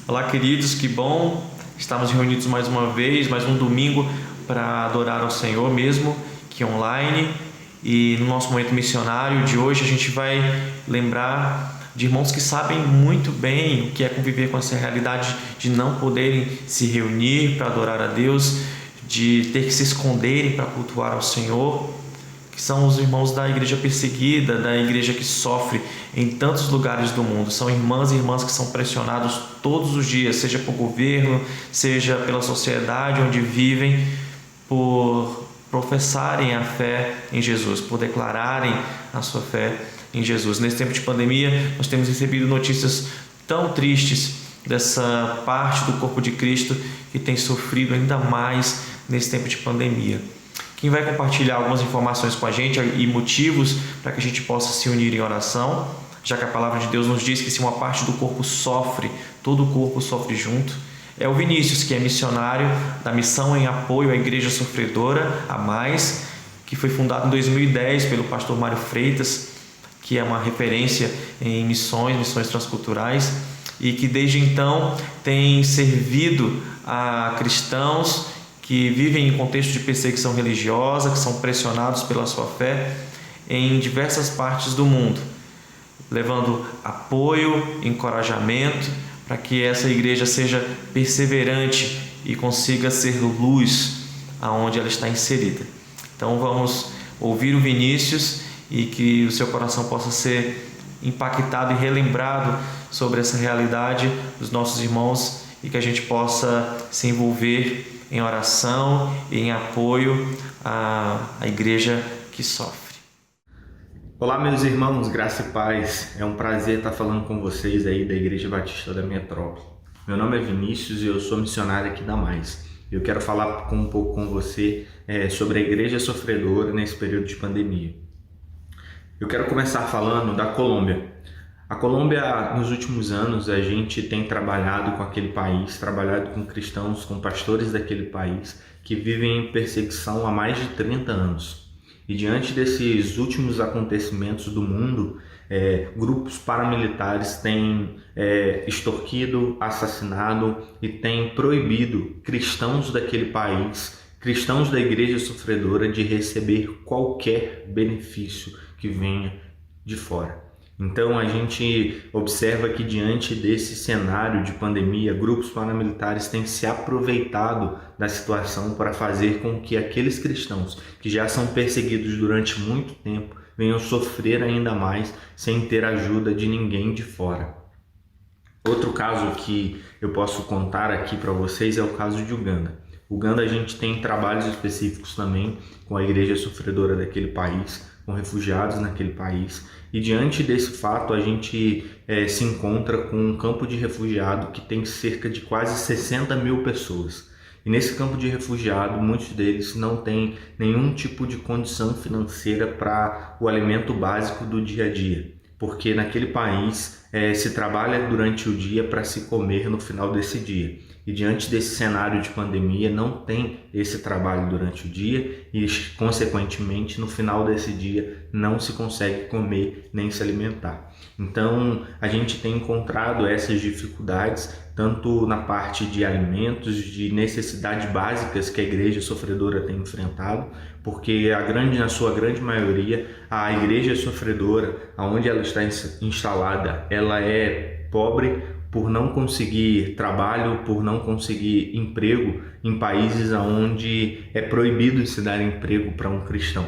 Olá, queridos, que bom estarmos reunidos mais uma vez, mais um domingo para adorar ao Senhor, mesmo que online. E no nosso momento missionário de hoje a gente vai lembrar de irmãos que sabem muito bem o que é conviver com essa realidade de não poderem se reunir para adorar a Deus, de ter que se esconderem para cultuar ao Senhor, que são os irmãos da igreja perseguida, da igreja que sofre em tantos lugares do mundo. São irmãs e irmãs que são pressionados todos os dias, seja por governo, seja pela sociedade onde vivem, por professarem a fé em Jesus, por declararem a sua fé em Jesus. Nesse tempo de pandemia, nós temos recebido notícias tão tristes dessa parte do corpo de Cristo que tem sofrido ainda mais nesse tempo de pandemia. Quem vai compartilhar algumas informações com a gente e motivos para que a gente possa se unir em oração, já que a palavra de Deus nos diz que se uma parte do corpo sofre, todo o corpo sofre junto, é o Vinícius, que é missionário da Missão em Apoio à Igreja Sofredora, a Mais, que foi fundado em 2010 pelo pastor Mário Freitas, que é uma referência em missões transculturais, e que desde então tem servido a cristãos que vivem em contexto de perseguição religiosa, que são pressionados pela sua fé em diversas partes do mundo, levando apoio, encorajamento, para que essa igreja seja perseverante e consiga ser luz aonde ela está inserida. Então vamos ouvir o Vinícius e que o seu coração possa ser impactado e relembrado sobre essa realidade dos nossos irmãos e que a gente possa se envolver em oração e em apoio à igreja que sofre. Olá, meus irmãos, graça e paz. É um prazer estar falando com vocês aí da Igreja Batista da Metrópole. Meu nome é Vinícius e eu sou missionário aqui da Mais. Eu quero falar um pouco com você sobre a Igreja Sofredora nesse período de pandemia. Eu quero começar falando da Colômbia. A Colômbia, nos últimos anos, a gente tem trabalhado com aquele país, trabalhado com cristãos, com pastores daquele país que vivem em perseguição há mais de 30 anos. E diante desses últimos acontecimentos do mundo, grupos paramilitares têm extorquido, assassinado e têm proibido cristãos daquele país, cristãos da Igreja Sofredora, de receber qualquer benefício que venha de fora. Então a gente observa que diante desse cenário de pandemia, grupos paramilitares têm se aproveitado da situação para fazer com que aqueles cristãos que já são perseguidos durante muito tempo venham sofrer ainda mais sem ter ajuda de ninguém de fora. Outro caso que eu posso contar aqui para vocês é o caso de Uganda. Uganda, a gente tem trabalhos específicos também com a Igreja Sofredora daquele país, com refugiados naquele país. E diante desse fato, a gente se encontra com um campo de refugiado que tem cerca de quase 60 mil pessoas. E nesse campo de refugiado, muitos deles não têm nenhum tipo de condição financeira para o alimento básico do dia a dia, porque naquele país se trabalha durante o dia para se comer no final desse dia. E diante desse cenário de pandemia, não tem esse trabalho durante o dia e, consequentemente, no final desse dia, não se consegue comer nem se alimentar. Então, a gente tem encontrado essas dificuldades, tanto na parte de alimentos, de necessidades básicas que a Igreja Sofredora tem enfrentado, porque na sua grande maioria, a Igreja Sofredora, onde ela está instalada, ela é pobre, por não conseguir trabalho, por não conseguir emprego em países onde é proibido se dar emprego para um cristão.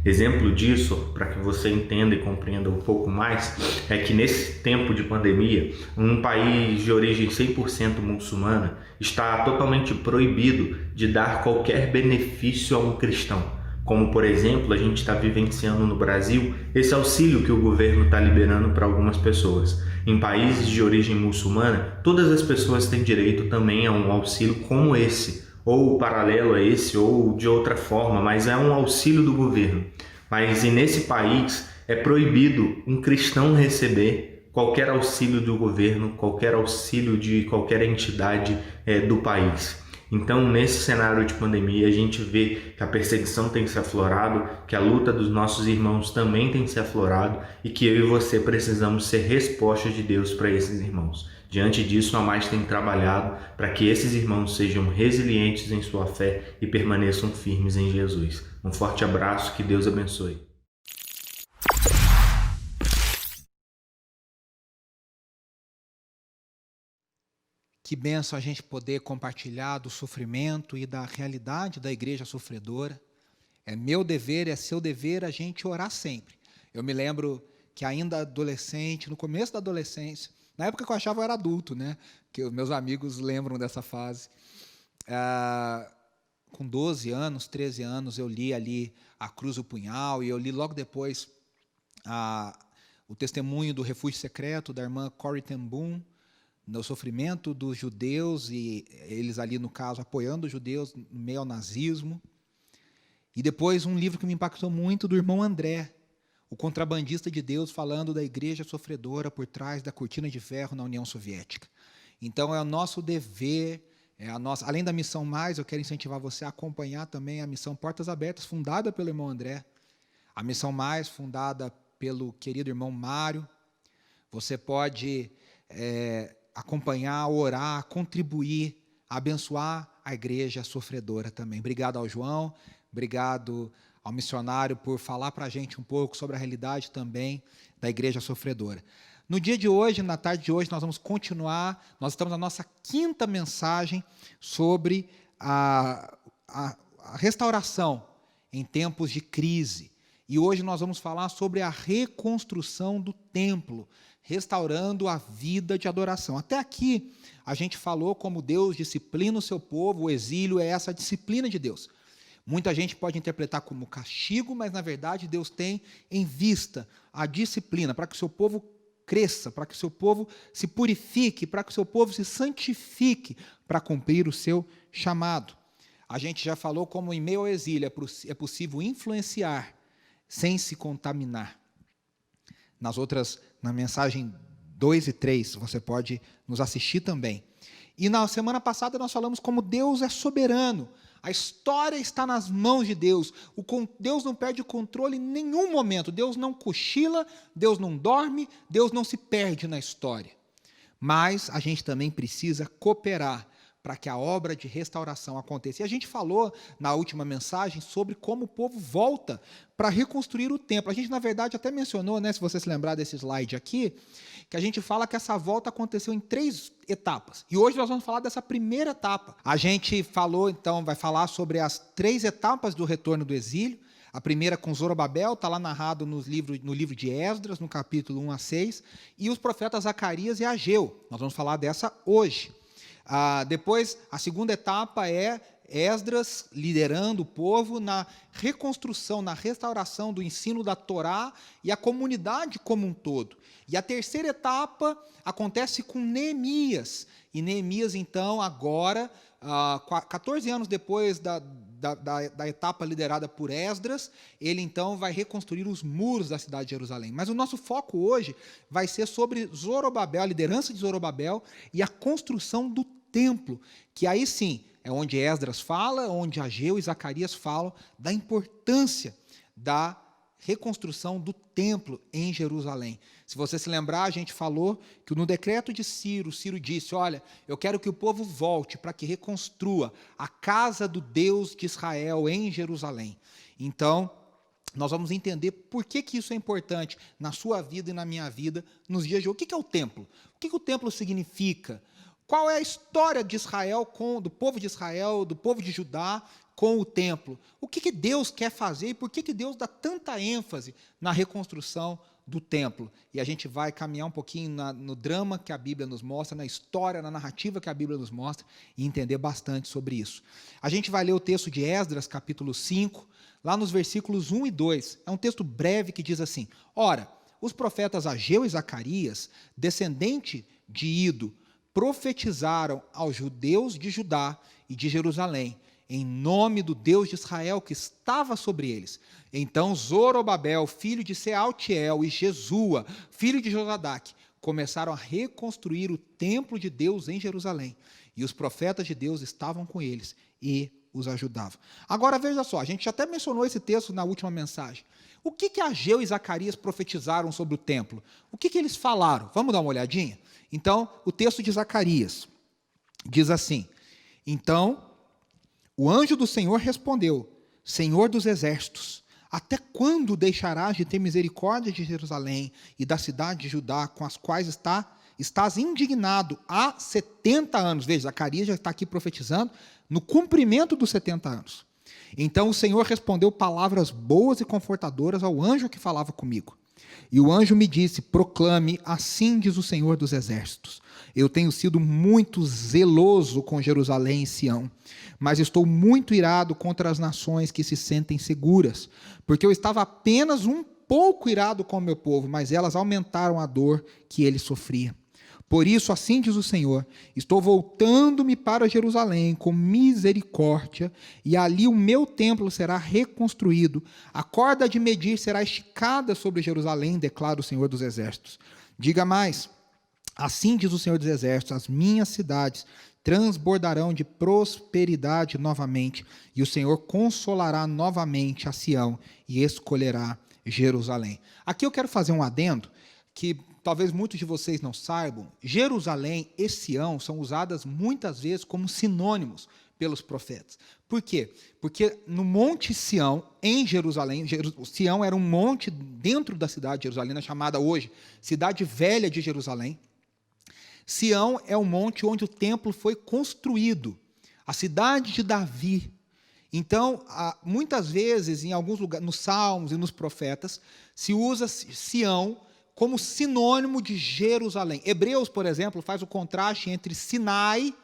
Exemplo disso, para que você entenda e compreenda um pouco mais, é que nesse tempo de pandemia, um país de origem 100% muçulmana está totalmente proibido de dar qualquer benefício a um cristão. Como, por exemplo, a gente está vivenciando no Brasil esse auxílio que o governo está liberando para algumas pessoas. Em países de origem muçulmana, todas as pessoas têm direito também a um auxílio como esse, ou paralelo a esse, ou de outra forma, mas é um auxílio do governo. Mas e nesse país é proibido um cristão receber qualquer auxílio do governo, qualquer auxílio de qualquer entidade do país. Então, nesse cenário de pandemia, a gente vê que a perseguição tem se aflorado, que a luta dos nossos irmãos também tem se aflorado e que eu e você precisamos ser respostas de Deus para esses irmãos. Diante disso, a Mais tem trabalhado para que esses irmãos sejam resilientes em sua fé e permaneçam firmes em Jesus. Um forte abraço, que Deus abençoe. Que bênção a gente poder compartilhar do sofrimento e da realidade da igreja sofredora. É meu dever, é seu dever a gente orar sempre. Eu me lembro que ainda adolescente, no começo da adolescência, na época que eu achava que eu era adulto, né? Que os meus amigos lembram dessa fase. Com 12 anos, 13 anos, eu li ali A Cruz e o Punhal, e eu li logo depois o testemunho do Refúgio Secreto, da irmã Corrie ten Boom, no sofrimento dos judeus, e eles ali, no caso, apoiando os judeus no meio ao nazismo. E depois um livro que me impactou muito, do irmão André, o contrabandista de Deus, falando da igreja sofredora por trás da cortina de ferro na União Soviética. Então, é o nosso dever, além da Missão Mais, eu quero incentivar você a acompanhar também a Missão Portas Abertas, fundada pelo irmão André. A Missão Mais, fundada pelo querido irmão Mário. Você pode acompanhar, orar, contribuir, abençoar a igreja sofredora também. Obrigado ao João, obrigado ao missionário por falar para a gente um pouco sobre a realidade também da igreja sofredora. No dia de hoje, na tarde de hoje, nós vamos continuar, nós estamos na nossa 5ª mensagem sobre a restauração em tempos de crise. E hoje nós vamos falar sobre a reconstrução do templo, restaurando a vida de adoração. Até aqui, a gente falou como Deus disciplina o seu povo, o exílio é essa disciplina de Deus. Muita gente pode interpretar como castigo, mas, na verdade, Deus tem em vista a disciplina, para que o seu povo cresça, para que o seu povo se purifique, para que o seu povo se santifique, para cumprir o seu chamado. A gente já falou como, em meio ao exílio, é possível influenciar sem se contaminar. Na mensagem 2 e 3, você pode nos assistir também. E na semana passada nós falamos como Deus é soberano. A história está nas mãos de Deus. Deus não perde o controle em nenhum momento. Deus não cochila, Deus não dorme, Deus não se perde na história. Mas a gente também precisa cooperar para que a obra de restauração aconteça. E a gente falou na última mensagem sobre como o povo volta para reconstruir o templo. A gente, na verdade, até mencionou, se você se lembrar desse slide aqui, que a gente fala que essa volta aconteceu em 3 etapas. E hoje nós vamos falar dessa primeira etapa. A gente falou, então, vai falar sobre as 3 etapas do retorno do exílio. A primeira com Zorobabel, está lá narrado no livro de Esdras, no capítulo 1 a 6, e os profetas Zacarias e Ageu. Nós vamos falar dessa hoje. Depois, a segunda etapa é Esdras liderando o povo na reconstrução, na restauração do ensino da Torá e a comunidade como um todo. E a terceira etapa acontece com Neemias. E Neemias, então, agora, 14 anos depois da etapa liderada por Esdras, ele, então, vai reconstruir os muros da cidade de Jerusalém. Mas o nosso foco hoje vai ser sobre Zorobabel, a liderança de Zorobabel e a construção do templo, que aí sim é onde Esdras fala, onde Ageu e Zacarias falam da importância da reconstrução do templo em Jerusalém. Se você se lembrar, a gente falou que no decreto de Ciro disse, olha, eu quero que o povo volte para que reconstrua a casa do Deus de Israel em Jerusalém. Então, nós vamos entender por que isso é importante na sua vida e na minha vida nos dias de hoje. O que é o templo? O que o templo significa? Qual é a história de Israel, do povo de Israel, do povo de Judá com o templo? O que Deus quer fazer e por que Deus dá tanta ênfase na reconstrução do templo? E a gente vai caminhar um pouquinho no drama que a Bíblia nos mostra, na história, na narrativa que a Bíblia nos mostra e entender bastante sobre isso. A gente vai ler o texto de Esdras, capítulo 5, lá nos versículos 1 e 2. É um texto breve que diz assim, ora, os profetas Ageu e Zacarias, descendente de Ido, profetizaram aos judeus de Judá e de Jerusalém, em nome do Deus de Israel que estava sobre eles. Então Zorobabel, filho de Sealtiel, e Jesua, filho de Josadaque, começaram a reconstruir o templo de Deus em Jerusalém. E os profetas de Deus estavam com eles e os ajudavam. Agora veja só, a gente até mencionou esse texto na última mensagem. O que Ageu e Zacarias profetizaram sobre o templo? O que eles falaram? Vamos dar uma olhadinha? Então, o texto de Zacarias diz assim, então, o anjo do Senhor respondeu, Senhor dos exércitos, até quando deixarás de ter misericórdia de Jerusalém e da cidade de Judá, com as quais estás indignado há 70 anos? Veja, Zacarias já está aqui profetizando no cumprimento dos 70 anos. Então o Senhor respondeu palavras boas e confortadoras ao anjo que falava comigo. E o anjo me disse, proclame, assim diz o Senhor dos exércitos. Eu tenho sido muito zeloso com Jerusalém e Sião, mas estou muito irado contra as nações que se sentem seguras, porque eu estava apenas um pouco irado com o meu povo, mas elas aumentaram a dor que ele sofria. Por isso, assim diz o Senhor, estou voltando-me para Jerusalém com misericórdia, e ali o meu templo será reconstruído. A corda de medir será esticada sobre Jerusalém, declara o Senhor dos Exércitos. Diga mais, assim diz o Senhor dos Exércitos, as minhas cidades transbordarão de prosperidade novamente, e o Senhor consolará novamente a Sião e escolherá Jerusalém. Aqui eu quero fazer um adendo, que talvez muitos de vocês não saibam. Jerusalém e Sião são usadas muitas vezes como sinônimos pelos profetas. Por quê? Porque no Monte Sião, em Jerusalém, Sião era um monte dentro da cidade de Jerusalém, chamada hoje Cidade Velha de Jerusalém. Sião é o monte onde o templo foi construído, a cidade de Davi. Então, muitas vezes, em alguns lugares, nos Salmos e nos Profetas, se usa Sião como sinônimo de Jerusalém. Hebreus, por exemplo, faz o contraste entre Sinai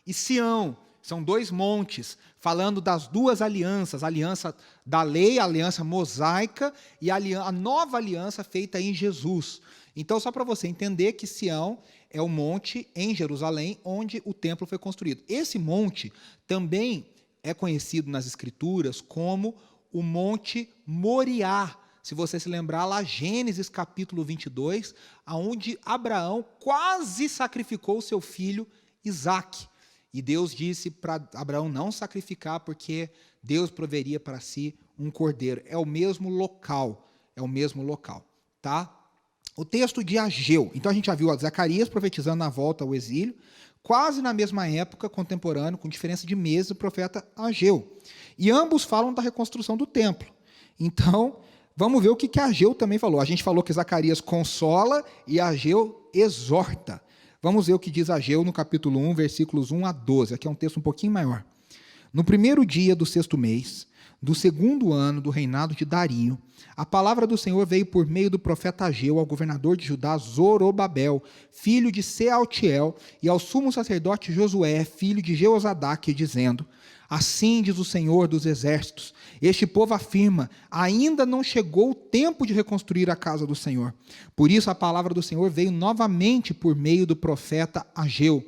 e Sião. São dois montes, falando das duas alianças, a aliança da lei, a aliança mosaica, e a nova aliança feita em Jesus. Então, só para você entender que Sião é o monte em Jerusalém onde o templo foi construído. Esse monte também é conhecido nas Escrituras como o Monte Moriá. Se você se lembrar, lá Gênesis capítulo 22, onde Abraão quase sacrificou o seu filho Isaque. E Deus disse para Abraão não sacrificar, porque Deus proveria para si um cordeiro. É o mesmo local, tá? O texto de Ageu. Então a gente já viu Zacarias profetizando na volta ao exílio, quase na mesma época, contemporâneo, com diferença de meses, o profeta Ageu. E ambos falam da reconstrução do templo. Então, vamos ver o que Ageu também falou. A gente falou que Zacarias consola e Ageu exorta. Vamos ver o que diz Ageu no capítulo 1, versículos 1 a 12. Aqui é um texto um pouquinho maior. No primeiro dia do 6º mês, do 2º ano do reinado de Dario, a palavra do Senhor veio por meio do profeta Ageu ao governador de Judá, Zorobabel, filho de Sealtiel, e ao sumo sacerdote Josué, filho de Jeozadaque, dizendo: assim diz o Senhor dos Exércitos, este povo afirma, ainda não chegou o tempo de reconstruir a casa do Senhor. Por isso a palavra do Senhor veio novamente por meio do profeta Ageu.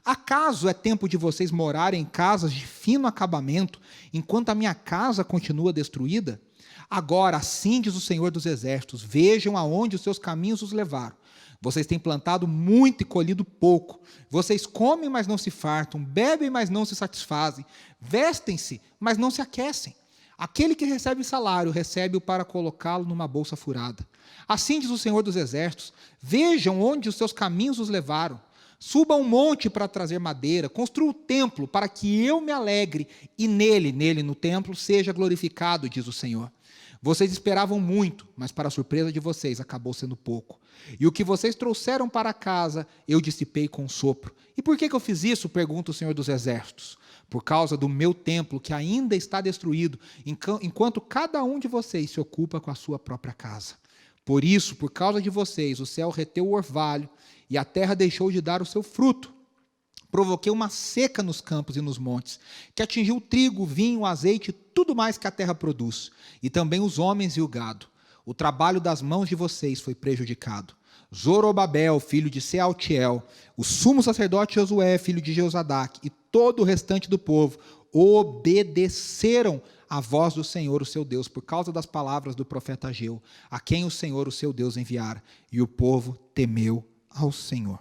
Acaso é tempo de vocês morarem em casas de fino acabamento, enquanto a minha casa continua destruída? Agora, assim diz o Senhor dos Exércitos, vejam aonde os seus caminhos os levaram. Vocês têm plantado muito e colhido pouco. Vocês comem, mas não se fartam, bebem, mas não se satisfazem, vestem-se, mas não se aquecem. Aquele que recebe salário, recebe-o para colocá-lo numa bolsa furada. Assim diz o Senhor dos Exércitos, vejam onde os seus caminhos os levaram. Suba um monte para trazer madeira, construa um templo para que eu me alegre e nele no templo, seja glorificado, diz o Senhor. Vocês esperavam muito, mas para a surpresa de vocês acabou sendo pouco. E o que vocês trouxeram para casa, eu dissipei com um sopro. E por que eu fiz isso? Pergunta o Senhor dos Exércitos. Por causa do meu templo, que ainda está destruído, enquanto cada um de vocês se ocupa com a sua própria casa. Por isso, por causa de vocês, o céu reteu o orvalho, e a terra deixou de dar o seu fruto. Provoquei uma seca nos campos e nos montes, que atingiu o trigo, o vinho, o azeite e tudo mais que a terra produz, e também os homens e o gado. O trabalho das mãos de vocês foi prejudicado. Zorobabel, filho de Sealtiel, o sumo sacerdote Josué, filho de Jeozadaque, e todo o restante do povo obedeceram à voz do Senhor, o seu Deus, por causa das palavras do profeta Ageu, a quem o Senhor, o seu Deus, enviara, e o povo temeu ao Senhor.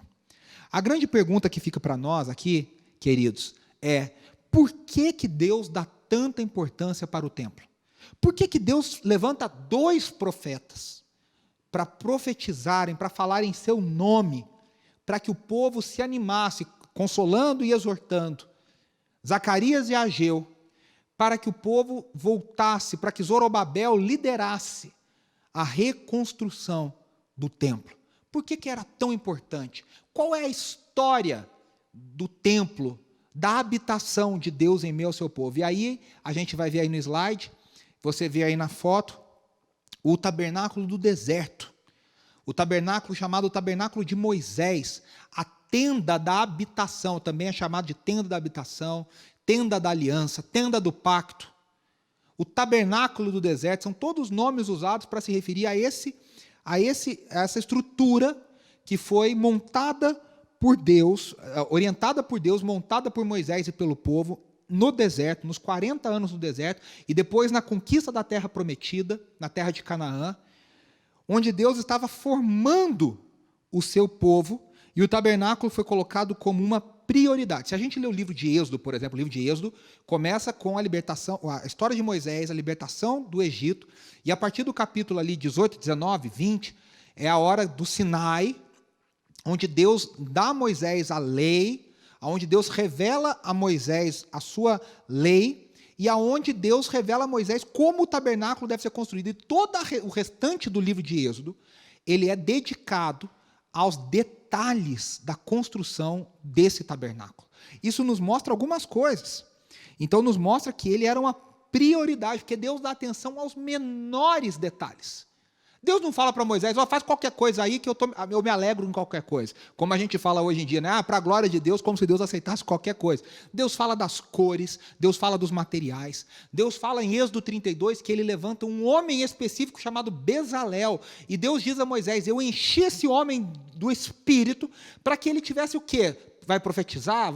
A grande pergunta que fica para nós aqui, queridos, é: por que Deus dá tanta importância para o templo? Por que Deus levanta 2 profetas para profetizarem, para falarem em seu nome, para que o povo se animasse, consolando e exortando, Zacarias e Ageu, para que o povo voltasse, para que Zorobabel liderasse a reconstrução do templo? Por que era tão importante? Qual é a história do templo, da habitação de Deus em meio ao seu povo? E aí, a gente vai ver aí no slide, você vê aí na foto, o tabernáculo do deserto. O tabernáculo chamado tabernáculo de Moisés, a tenda da habitação, também é chamado de tenda da habitação, tenda da aliança, tenda do pacto. O tabernáculo do deserto, são todos nomes usados para se referir a essa estrutura que foi montada por Deus, orientada por Deus, montada por Moisés e pelo povo, no deserto, nos 40 anos no deserto, e depois na conquista da terra prometida, na terra de Canaã, onde Deus estava formando o seu povo, e o tabernáculo foi colocado como uma prioridade. Se a gente lê o livro de Êxodo, por exemplo, o livro de Êxodo começa com a libertação, a história de Moisés, a libertação do Egito, e a partir do capítulo ali 18, 19, 20, é a hora do Sinai, onde Deus dá a Moisés a lei, onde Deus revela a Moisés a sua lei, e aonde Deus revela a Moisés como o tabernáculo deve ser construído. E todo o restante do livro de Êxodo, ele é dedicado aos detalhes da construção desse tabernáculo. Isso nos mostra algumas coisas. Então, nos mostra que ele era uma prioridade, porque Deus dá atenção aos menores detalhes. Deus não fala para Moisés, faz qualquer coisa aí que eu me alegro em qualquer coisa. Como a gente fala hoje em dia, né? Para a glória de Deus, como se Deus aceitasse qualquer coisa. Deus fala das cores, Deus fala dos materiais. Deus fala em Êxodo 32 que ele levanta um homem específico chamado Bezalel. E Deus diz a Moisés, eu enchi esse homem do Espírito para que ele tivesse o quê? Vai profetizar?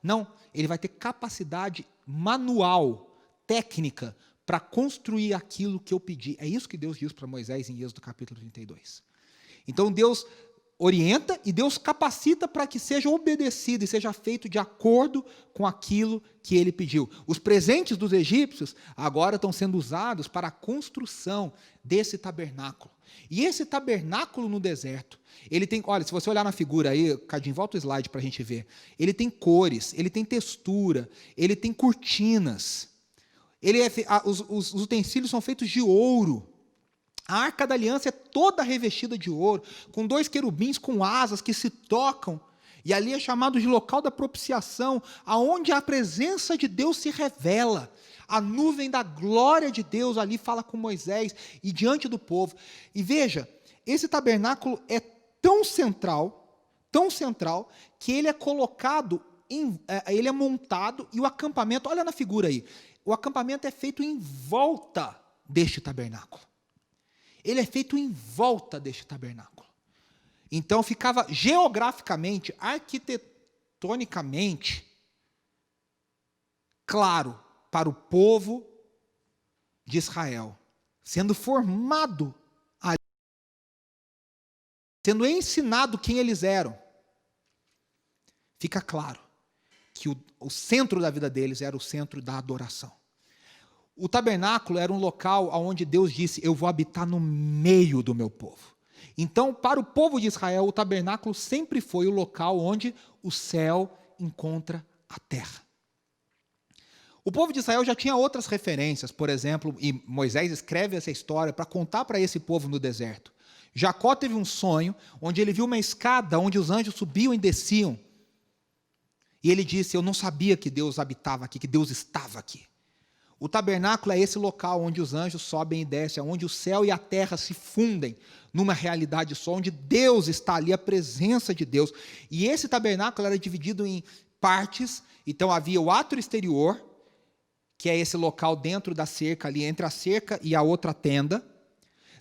Não, ele vai ter capacidade manual, técnica, para construir aquilo que eu pedi. É isso que Deus diz para Moisés em Êxodo capítulo 32. Então Deus orienta e Deus capacita para que seja obedecido e seja feito de acordo com aquilo que ele pediu. Os presentes dos egípcios agora estão sendo usados para a construção desse tabernáculo. E esse tabernáculo no deserto, ele tem, olha, se você olhar na figura aí, Cadinho, volta o slide para a gente ver. Ele tem cores, ele tem textura, ele tem cortinas. Os utensílios são feitos de ouro. A Arca da Aliança é toda revestida de ouro, com 2 querubins com asas que se tocam. E ali é chamado de local da propiciação, aonde a presença de Deus se revela. A nuvem da glória de Deus ali fala com Moisés e diante do povo. E veja, esse tabernáculo é tão central, que ele é colocado, ele é montado, e o acampamento, olha na figura aí, o acampamento é feito em volta deste tabernáculo. Ele é feito em volta deste tabernáculo. Então ficava geograficamente, arquitetonicamente, claro para o povo de Israel, sendo formado ali, sendo ensinado quem eles eram. Fica claro que o centro da vida deles era o centro da adoração. O tabernáculo era um local onde Deus disse, eu vou habitar no meio do meu povo. Então, para o povo de Israel, o tabernáculo sempre foi o local onde o céu encontra a terra. O povo de Israel já tinha outras referências, por exemplo, e Moisés escreve essa história para contar para esse povo no deserto. Jacó teve um sonho onde ele viu uma escada onde os anjos subiam e desciam. E ele disse, eu não sabia que Deus habitava aqui, que Deus estava aqui. O tabernáculo é esse local onde os anjos sobem e descem, onde o céu e a terra se fundem numa realidade só, onde Deus está ali, a presença de Deus. E esse tabernáculo era dividido em partes, então havia o átrio exterior, que é esse local dentro da cerca, ali entre a cerca e a outra tenda.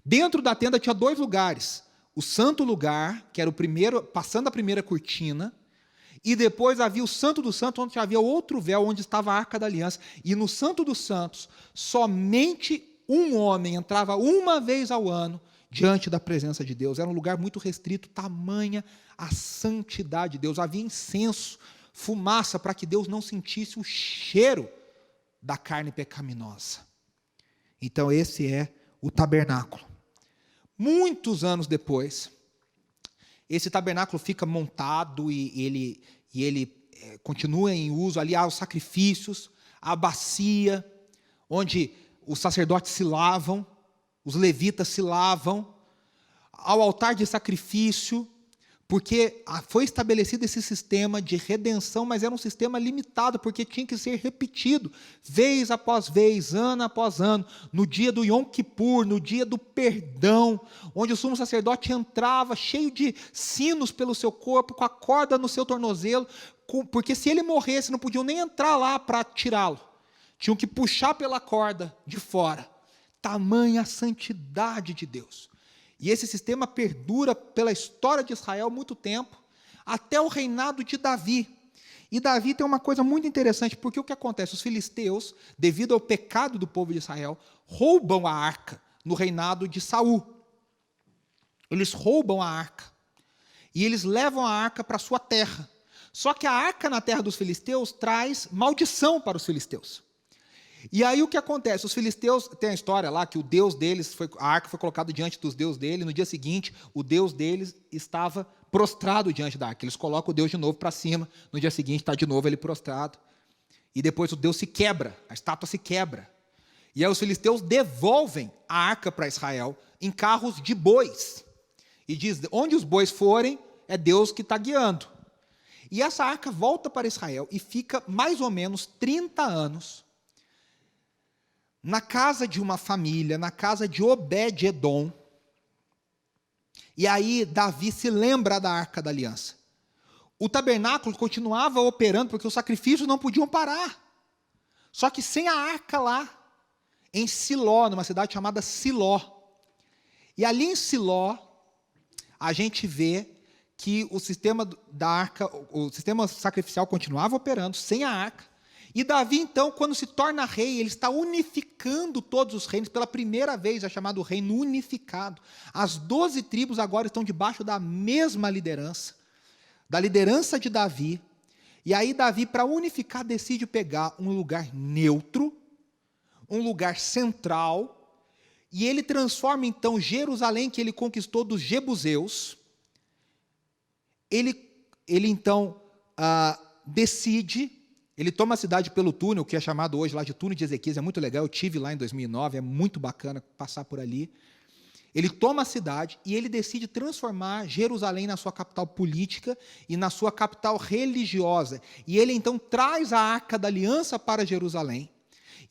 Dentro da tenda tinha 2 lugares, o santo lugar, que era o primeiro, passando a primeira cortina, e depois havia o Santo dos Santos, onde havia outro véu, onde estava a Arca da Aliança. E no Santo dos Santos, somente um homem entrava uma vez ao ano diante da presença de Deus. Era um lugar muito restrito, tamanha a santidade de Deus. Havia incenso, fumaça, para que Deus não sentisse o cheiro da carne pecaminosa. Então esse é o tabernáculo. Muitos anos depois, esse tabernáculo fica montado e ele continua em uso. Ali há os sacrifícios, a bacia, onde os sacerdotes se lavam, os levitas se lavam, ao altar de sacrifício, porque foi estabelecido esse sistema de redenção, mas era um sistema limitado, porque tinha que ser repetido, vez após vez, ano após ano, no dia do Yom Kippur, no dia do perdão, onde o sumo sacerdote entrava cheio de sinos pelo seu corpo, com a corda no seu tornozelo, porque se ele morresse, não podiam nem entrar lá para tirá-lo, tinham que puxar pela corda de fora. Tamanha a santidade de Deus. E esse sistema perdura pela história de Israel há muito tempo, até o reinado de Davi. E Davi tem uma coisa muito interessante, porque o que acontece? Os filisteus, devido ao pecado do povo de Israel, roubam a arca no reinado de Saul. Eles roubam a arca. E eles levam a arca para a sua terra. Só que a arca na terra dos filisteus traz maldição para os filisteus. E aí o que acontece? Os filisteus, tem a história lá que o deus deles, a arca foi colocada diante dos deuses dele, no dia seguinte o deus deles estava prostrado diante da arca. Eles colocam o deus de novo para cima, no dia seguinte está de novo ele prostrado. E depois o deus se quebra, a estátua se quebra. E aí os filisteus devolvem a arca para Israel em carros de bois. E diz, onde os bois forem, é Deus que está guiando. E essa arca volta para Israel e fica mais ou menos 30 anos na casa de uma família, na casa de Obed-edom. E aí Davi se lembra da Arca da Aliança. O tabernáculo continuava operando porque os sacrifícios não podiam parar. Só que sem a arca lá, em Siló, numa cidade chamada Siló. E ali em Siló, a gente vê que o sistema da arca, o sistema sacrificial continuava operando sem a arca. E Davi, então, quando se torna rei, ele está unificando todos os reinos. Pela primeira vez é chamado reino unificado. As 12 tribos agora estão debaixo da mesma liderança, da liderança de Davi. E aí Davi, para unificar, decide pegar um lugar neutro, um lugar central, e ele transforma, então, Jerusalém, que ele conquistou dos jebuseus. Ele então, decide... Ele toma a cidade pelo túnel, que é chamado hoje lá de túnel de Ezequias, é muito legal, eu tive lá em 2009, é muito bacana passar por ali. Ele toma a cidade e ele decide transformar Jerusalém na sua capital política e na sua capital religiosa. E ele então traz a Arca da Aliança para Jerusalém.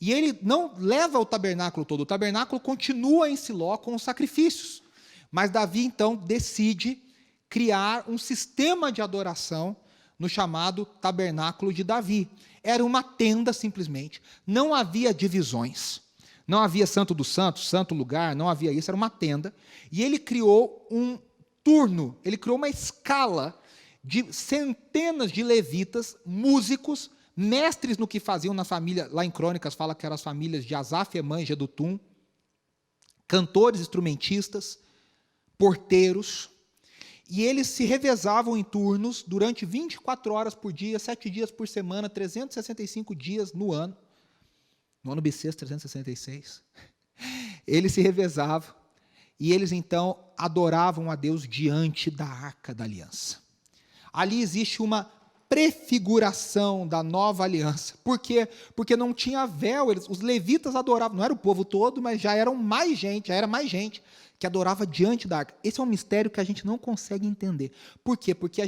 E ele não leva o tabernáculo todo, o tabernáculo continua em Siló com os sacrifícios. Mas Davi então decide criar um sistema de adoração no chamado Tabernáculo de Davi. Era uma tenda, simplesmente. Não havia divisões. Não havia santo dos santos, santo lugar, não havia isso. Era uma tenda. E ele criou um turno, ele criou uma escala de centenas de levitas, músicos, mestres no que faziam na família. Lá em Crônicas fala que eram as famílias de Asaf, Emã e Jedutum. Cantores, instrumentistas, porteiros. E eles se revezavam em turnos durante 24 horas por dia, 7 dias por semana, 365 dias no ano. No ano bissexto, 366. Eles se revezavam. E eles, então, adoravam a Deus diante da Arca da Aliança. Ali existe uma prefiguração da nova aliança. Por quê? Porque não tinha véu. Os levitas adoravam, não era o povo todo, mas já era mais gente que adorava diante da arca. Esse é um mistério que a gente não consegue entender. Por quê? Porque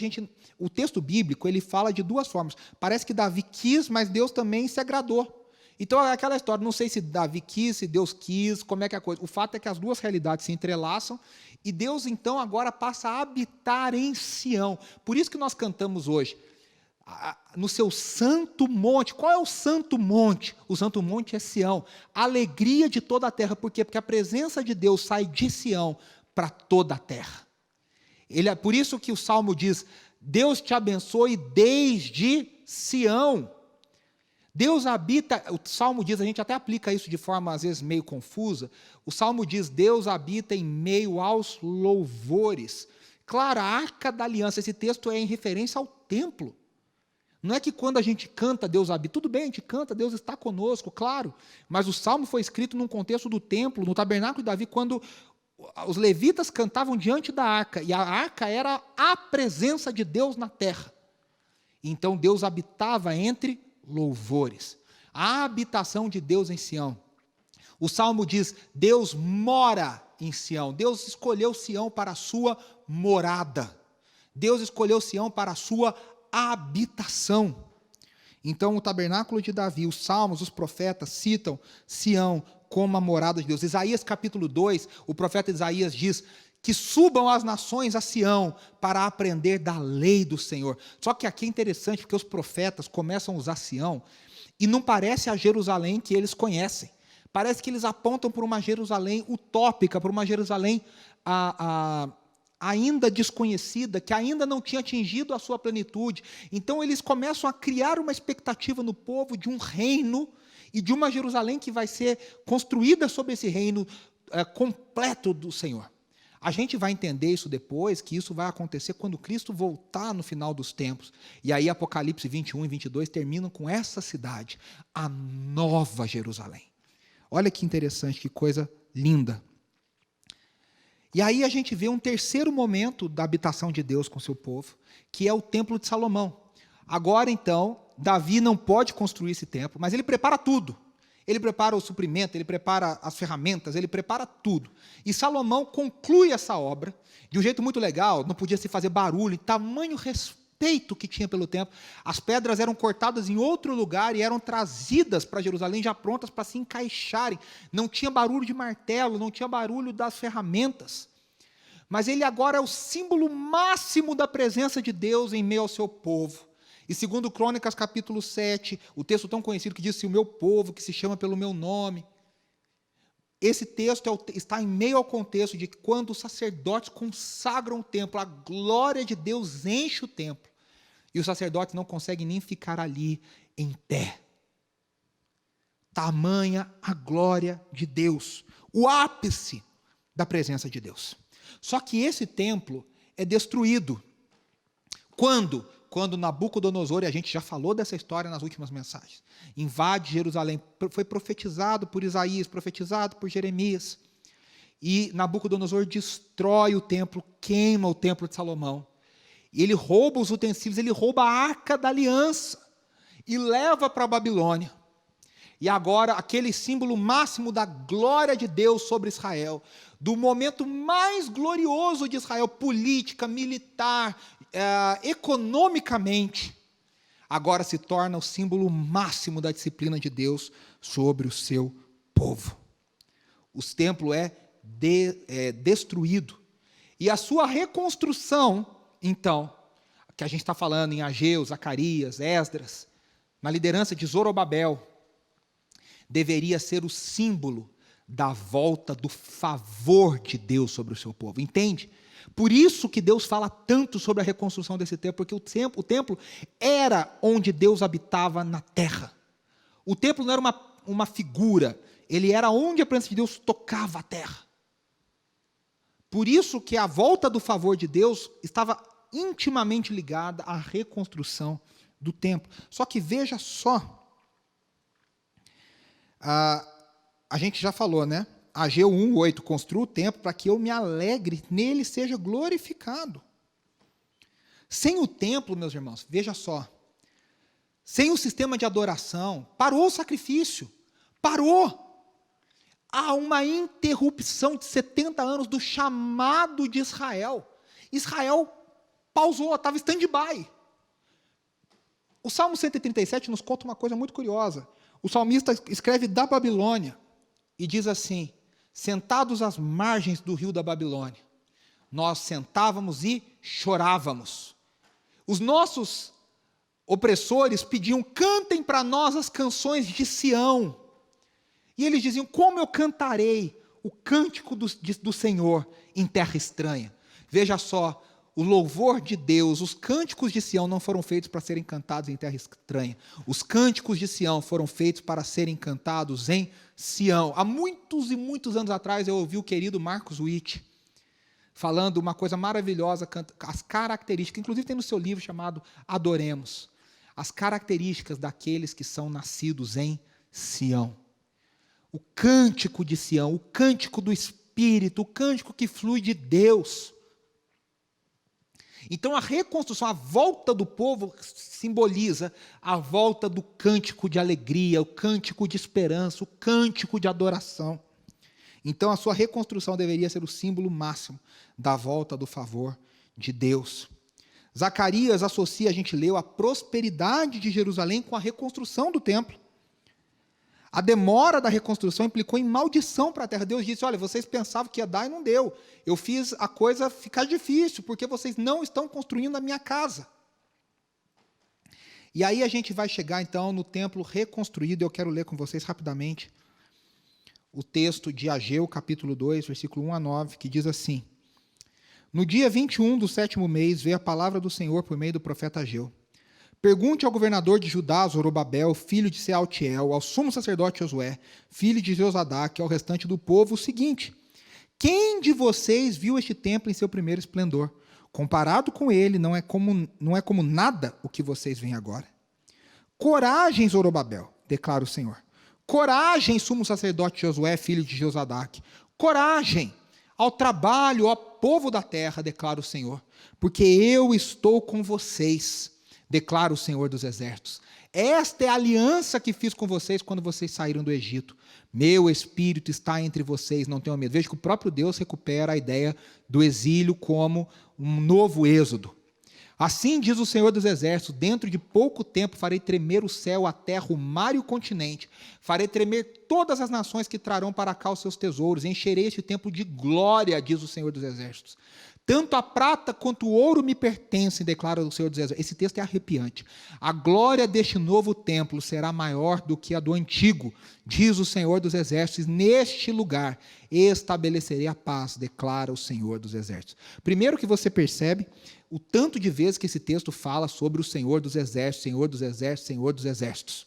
o texto bíblico ele fala de duas formas. Parece que Davi quis, mas Deus também se agradou. Então é aquela história, não sei se Davi quis, se Deus quis, como é que é a coisa. O fato é que as duas realidades se entrelaçam e Deus então agora passa a habitar em Sião. Por isso que nós cantamos hoje, no seu santo monte. Qual é o santo monte? O santo monte é Sião, a alegria de toda a terra. Por quê? Porque a presença de Deus sai de Sião para toda a terra. Por isso que o Salmo diz, Deus te abençoe desde Sião. Deus habita, o Salmo diz, a gente até aplica isso de forma às vezes meio confusa, o Salmo diz, Deus habita em meio aos louvores. Claro, a Arca da Aliança, esse texto é em referência ao templo. Não é que quando a gente canta, Deus habita. Tudo bem, a gente canta, Deus está conosco, claro. Mas o Salmo foi escrito num contexto do templo, no tabernáculo de Davi, quando os levitas cantavam diante da arca. E a arca era a presença de Deus na terra. Então Deus habitava entre louvores. A habitação de Deus em Sião. O Salmo diz, Deus mora em Sião. Deus escolheu Sião para a sua morada. Deus escolheu Sião para a sua habitação. Então o tabernáculo de Davi, os salmos, os profetas citam Sião como a morada de Deus. Isaías capítulo 2, o profeta Isaías diz que subam as nações a Sião para aprender da lei do Senhor. Só que aqui é interessante porque os profetas começam a usar Sião e não parece a Jerusalém que eles conhecem. Parece que eles apontam para uma Jerusalém utópica, para uma Jerusalém ainda desconhecida, que ainda não tinha atingido a sua plenitude. Então eles começam a criar uma expectativa no povo de um reino e de uma Jerusalém que vai ser construída sobre esse reino completo do Senhor. A gente vai entender isso depois, que isso vai acontecer quando Cristo voltar no final dos tempos. E aí Apocalipse 21 e 22 terminam com essa cidade, a Nova Jerusalém. Olha que interessante, que coisa linda. E aí a gente vê um terceiro momento da habitação de Deus com seu povo, que é o Templo de Salomão. Agora, então, Davi não pode construir esse templo, mas ele prepara tudo. Ele prepara o suprimento, ele prepara as ferramentas, ele prepara tudo. E Salomão conclui essa obra de um jeito muito legal, não podia se fazer barulho, tamanho respeito que tinha pelo templo. As pedras eram cortadas em outro lugar e eram trazidas para Jerusalém já prontas para se encaixarem. Não tinha barulho de martelo, não tinha barulho das ferramentas. Mas ele agora é o símbolo máximo da presença de Deus em meio ao seu povo. E segundo Crônicas, capítulo 7, o texto tão conhecido que diz: "Se o meu povo, que se chama pelo meu nome". Esse texto está em meio ao contexto de que quando os sacerdotes consagram o templo, a glória de Deus enche o templo. E os sacerdotes não conseguem nem ficar ali em pé. Tamanha a glória de Deus, o ápice da presença de Deus. Só que esse templo é destruído. Quando? Quando Nabucodonosor, e a gente já falou dessa história nas últimas mensagens, invade Jerusalém. Foi profetizado por Isaías, profetizado por Jeremias. E Nabucodonosor destrói o templo, queima o templo de Salomão. E ele rouba os utensílios, ele rouba a Arca da Aliança e leva para a Babilônia. E agora, aquele símbolo máximo da glória de Deus sobre Israel, do momento mais glorioso de Israel, política, militar, economicamente, agora se torna o símbolo máximo da disciplina de Deus sobre o seu povo. O templo é destruído. E a sua reconstrução, então, que a gente está falando em Ageu, Zacarias, Esdras, na liderança de Zorobabel, deveria ser o símbolo da volta do favor de Deus sobre o seu povo. Entende? Por isso que Deus fala tanto sobre a reconstrução desse templo, porque o templo era onde Deus habitava na terra. O templo não era uma figura, ele era onde a presença de Deus tocava a terra. Por isso que a volta do favor de Deus estava intimamente ligada à reconstrução do templo. Só que veja só, a gente já falou, né? Ageu 1:8, construa o templo para que eu me alegre, nele seja glorificado. Sem o templo, meus irmãos, veja só, sem o sistema de adoração, parou o sacrifício, parou. Há uma interrupção de 70 anos do chamado de Israel. Israel pausou, estava em stand-by. O Salmo 137 nos conta uma coisa muito curiosa. O salmista escreve da Babilônia e diz assim: sentados às margens do rio da Babilônia, nós sentávamos e chorávamos. Os nossos opressores pediam: cantem para nós as canções de Sião. E eles diziam: como eu cantarei o cântico do Senhor em terra estranha? Veja só, o louvor de Deus, os cânticos de Sião não foram feitos para serem cantados em terra estranha. Os cânticos de Sião foram feitos para serem cantados em Sião. Há muitos e muitos anos atrás eu ouvi o querido Marcos Witt falando uma coisa maravilhosa, as características, inclusive tem no seu livro chamado Adoremos, as características daqueles que são nascidos em Sião. O cântico de Sião, o cântico do Espírito, o cântico que flui de Deus. Então a reconstrução, a volta do povo simboliza a volta do cântico de alegria, o cântico de esperança, o cântico de adoração. Então a sua reconstrução deveria ser o símbolo máximo da volta do favor de Deus. Zacarias associa, a gente leu, a prosperidade de Jerusalém com a reconstrução do templo. A demora da reconstrução implicou em maldição para a terra. Deus disse: olha, vocês pensavam que ia dar e não deu. Eu fiz a coisa ficar difícil, porque vocês não estão construindo a minha casa. E aí a gente vai chegar, então, no templo reconstruído. Eu quero ler com vocês rapidamente o texto de Ageu, capítulo 2, versículo 1 a 9, que diz assim: No dia 21 do 7º mês, veio a palavra do Senhor por meio do profeta Ageu. Pergunte ao governador de Judá, Zorobabel, filho de Sealtiel, ao sumo sacerdote Josué, filho de Josadaque, ao restante do povo, o seguinte: quem de vocês viu este templo em seu primeiro esplendor? Comparado com ele, não é como nada o que vocês veem agora. Coragem, Zorobabel, declara o Senhor. Coragem, sumo sacerdote Josué, filho de Josadaque. Coragem ao trabalho, ó povo da terra, declara o Senhor, porque eu estou com vocês, declara o Senhor dos exércitos. Esta é a aliança que fiz com vocês quando vocês saíram do Egito. Meu espírito está entre vocês, não tenham medo. Veja que o próprio Deus recupera a ideia do exílio como um novo êxodo. Assim diz o Senhor dos exércitos: dentro de pouco tempo farei tremer o céu, a terra, o mar e o continente. Farei tremer todas as nações que trarão para cá os seus tesouros. Encherei este templo de glória, diz o Senhor dos exércitos. Tanto a prata quanto o ouro me pertencem, declara o Senhor dos exércitos. Esse texto é arrepiante. A glória deste novo templo será maior do que a do antigo, diz o Senhor dos exércitos. Neste lugar estabelecerei a paz, declara o Senhor dos exércitos. Primeiro que você percebe o tanto de vezes que esse texto fala sobre o Senhor dos exércitos, Senhor dos exércitos, Senhor dos exércitos,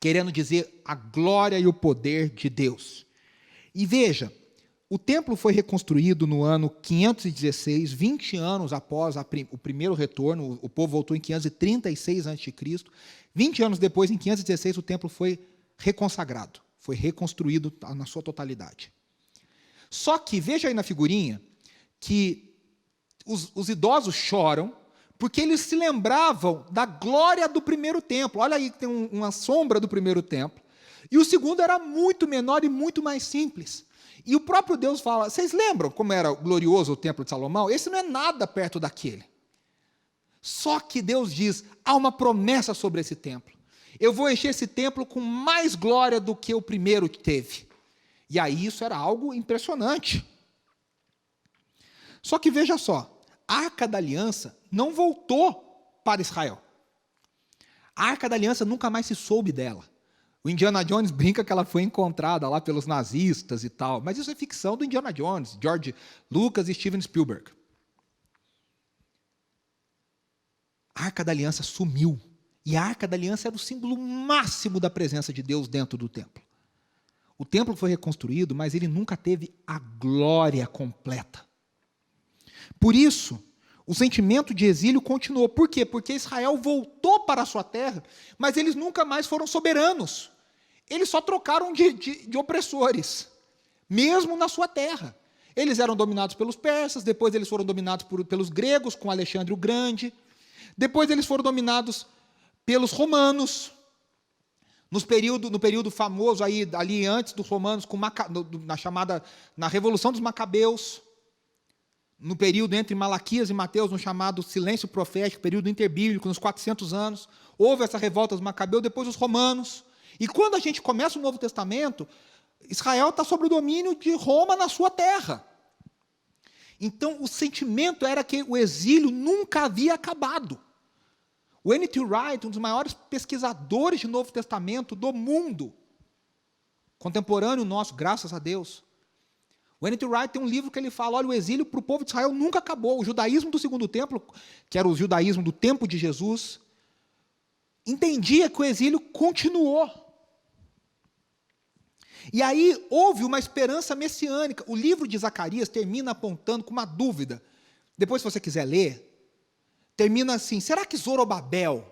querendo dizer a glória e o poder de Deus. E veja, o templo foi reconstruído no ano 516, 20 anos após o primeiro retorno. O povo voltou em 536 a.C. 20 anos depois, em 516, o templo foi reconsagrado, foi reconstruído na sua totalidade. Só que, veja aí na figurinha, que os idosos choram porque eles se lembravam da glória do primeiro templo. Olha aí que tem uma sombra do primeiro templo. E o segundo era muito menor e muito mais simples. E o próprio Deus fala: vocês lembram como era glorioso o templo de Salomão? Esse não é nada perto daquele. Só que Deus diz: há uma promessa sobre esse templo. Eu vou encher esse templo com mais glória do que o primeiro teve. E aí isso era algo impressionante. Só que veja só, a Arca da Aliança não voltou para Israel. A Arca da Aliança nunca mais se soube dela. O Indiana Jones brinca que ela foi encontrada lá pelos nazistas e tal, mas isso é ficção do Indiana Jones, George Lucas e Steven Spielberg. A Arca da Aliança sumiu, e a Arca da Aliança era o símbolo máximo da presença de Deus dentro do templo. O templo foi reconstruído, mas ele nunca teve a glória completa. Por isso, o sentimento de exílio continuou. Por quê? Porque Israel voltou para a sua terra, mas eles nunca mais foram soberanos. Eles só trocaram de opressores, mesmo na sua terra. Eles eram dominados pelos persas, depois eles foram dominados pelos gregos, com Alexandre o Grande. Depois eles foram dominados pelos romanos. No período famoso, ali antes dos romanos, na Revolução dos Macabeus. No período entre Malaquias e Mateus, no chamado silêncio profético, período interbíblico, nos 400 anos, houve essa revolta dos Macabeus, depois os romanos. E quando a gente começa o Novo Testamento, Israel está sob o domínio de Roma na sua terra. Então, o sentimento era que o exílio nunca havia acabado. O N.T. Wright, um dos maiores pesquisadores de Novo Testamento do mundo, contemporâneo nosso, graças a Deus, o N.T. Wright tem um livro que ele fala: olha, o exílio para o povo de Israel nunca acabou. O judaísmo do segundo templo, que era o judaísmo do tempo de Jesus, entendia que o exílio continuou. E aí houve uma esperança messiânica. O livro de Zacarias termina apontando com uma dúvida. Depois, se você quiser ler, termina assim: será que Zorobabel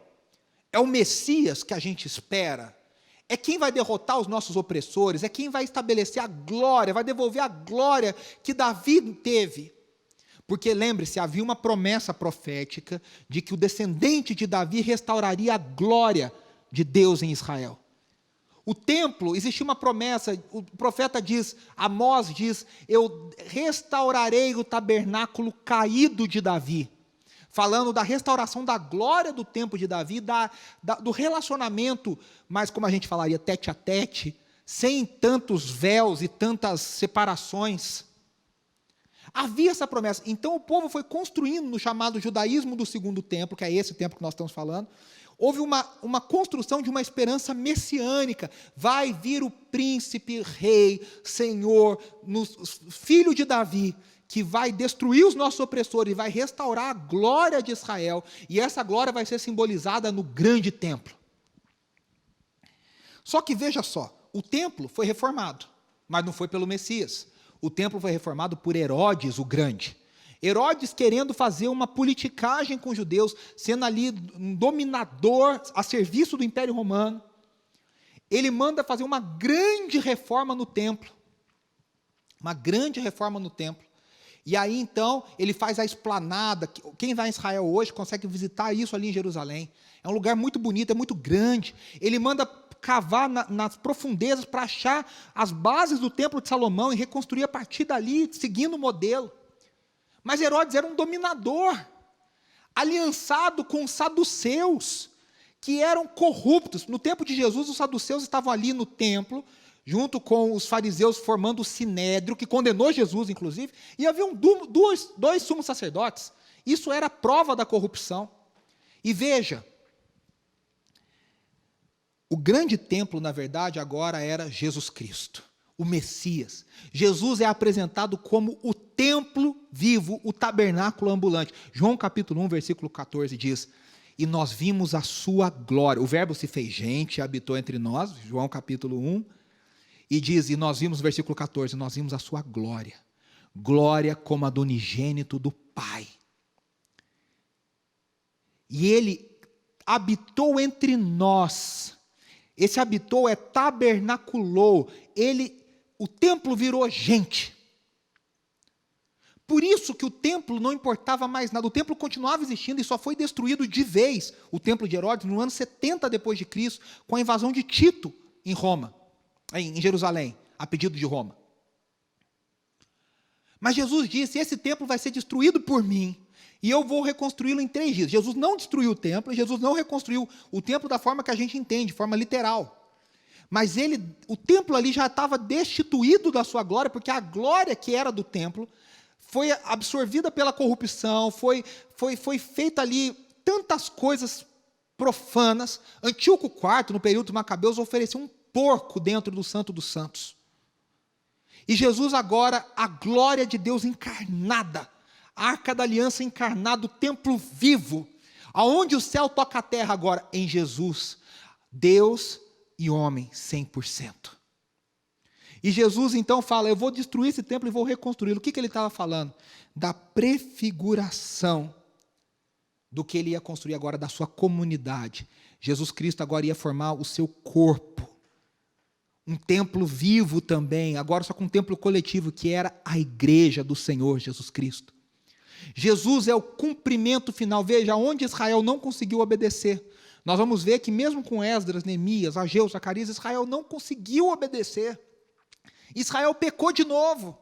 é o Messias que a gente espera? É quem vai derrotar os nossos opressores, é quem vai estabelecer a glória, vai devolver a glória que Davi teve. Porque, lembre-se, havia uma promessa profética de que o descendente de Davi restauraria a glória de Deus em Israel. O templo, existia uma promessa, o profeta diz, Amós diz: eu restaurarei o tabernáculo caído de Davi. Falando da restauração da glória do templo de Davi, do relacionamento, mas como a gente falaria, tete a tete, sem tantos véus e tantas separações. Havia essa promessa. Então o povo foi construindo no chamado judaísmo do segundo templo, que é esse templo que nós estamos falando. Houve uma construção de uma esperança messiânica. Vai vir o príncipe, rei, senhor, filho de Davi, que vai destruir os nossos opressores e vai restaurar a glória de Israel, e essa glória vai ser simbolizada no grande templo. Só que veja só, o templo foi reformado, mas não foi pelo Messias. O templo foi reformado por Herodes o Grande. Herodes querendo fazer uma politicagem com os judeus, sendo ali um dominador a serviço do Império Romano. Ele manda fazer uma grande reforma no templo. Uma grande reforma no templo. E aí, então, ele faz a esplanada. Quem vai em Israel hoje consegue visitar isso ali em Jerusalém. É um lugar muito bonito, é muito grande. Ele manda cavar nas profundezas para achar as bases do templo de Salomão e reconstruir a partir dali, seguindo o modelo. Mas Herodes era um dominador, aliançado com os saduceus, que eram corruptos. No tempo de Jesus, os saduceus estavam ali no templo, junto com os fariseus, formando o sinédrio, que condenou Jesus, inclusive, e haviam dois sumos sacerdotes. Isso era prova da corrupção. E veja, o grande templo, na verdade, agora era Jesus Cristo, o Messias. Jesus é apresentado como o templo vivo, o tabernáculo ambulante. João capítulo 1, versículo 14 diz: e nós vimos a sua glória. O verbo se fez gente e habitou entre nós, João capítulo 1, e diz, e nós vimos, versículo 14, nós vimos a sua glória. Glória como a do unigênito do Pai. E ele habitou entre nós. Esse habitou é tabernaculou. O templo virou gente. Por isso que o templo não importava mais nada. O templo continuava existindo e só foi destruído de vez, o templo de Herodes, no ano 70 depois de Cristo, com a invasão de Tito em Roma, em Jerusalém, a pedido de Roma. Mas Jesus disse: esse templo vai ser destruído por mim, e eu vou reconstruí-lo em 3 dias. Jesus não destruiu o templo, Jesus não reconstruiu o templo da forma que a gente entende, de forma literal. Mas o templo ali já estava destituído da sua glória, porque a glória que era do templo foi absorvida pela corrupção, foi feita ali tantas coisas profanas. Antíoco IV, no período dos Macabeus, ofereceu um porco dentro do Santo dos Santos. E Jesus agora, a glória de Deus encarnada, a Arca da Aliança encarnada, o templo vivo, aonde o céu toca a terra agora, em Jesus, Deus e homem 100%. E Jesus então fala: eu vou destruir esse templo e vou reconstruí-lo. O que ele estava falando? Da prefiguração do que ele ia construir agora, da sua comunidade. Jesus Cristo agora ia formar o seu corpo. Um templo vivo também, agora só com um templo coletivo, que era a igreja do Senhor Jesus Cristo. Jesus é o cumprimento final. Veja, onde Israel não conseguiu obedecer. Nós vamos ver que mesmo com Esdras, Neemias, Ageu, Zacarias, Israel não conseguiu obedecer. Israel pecou de novo,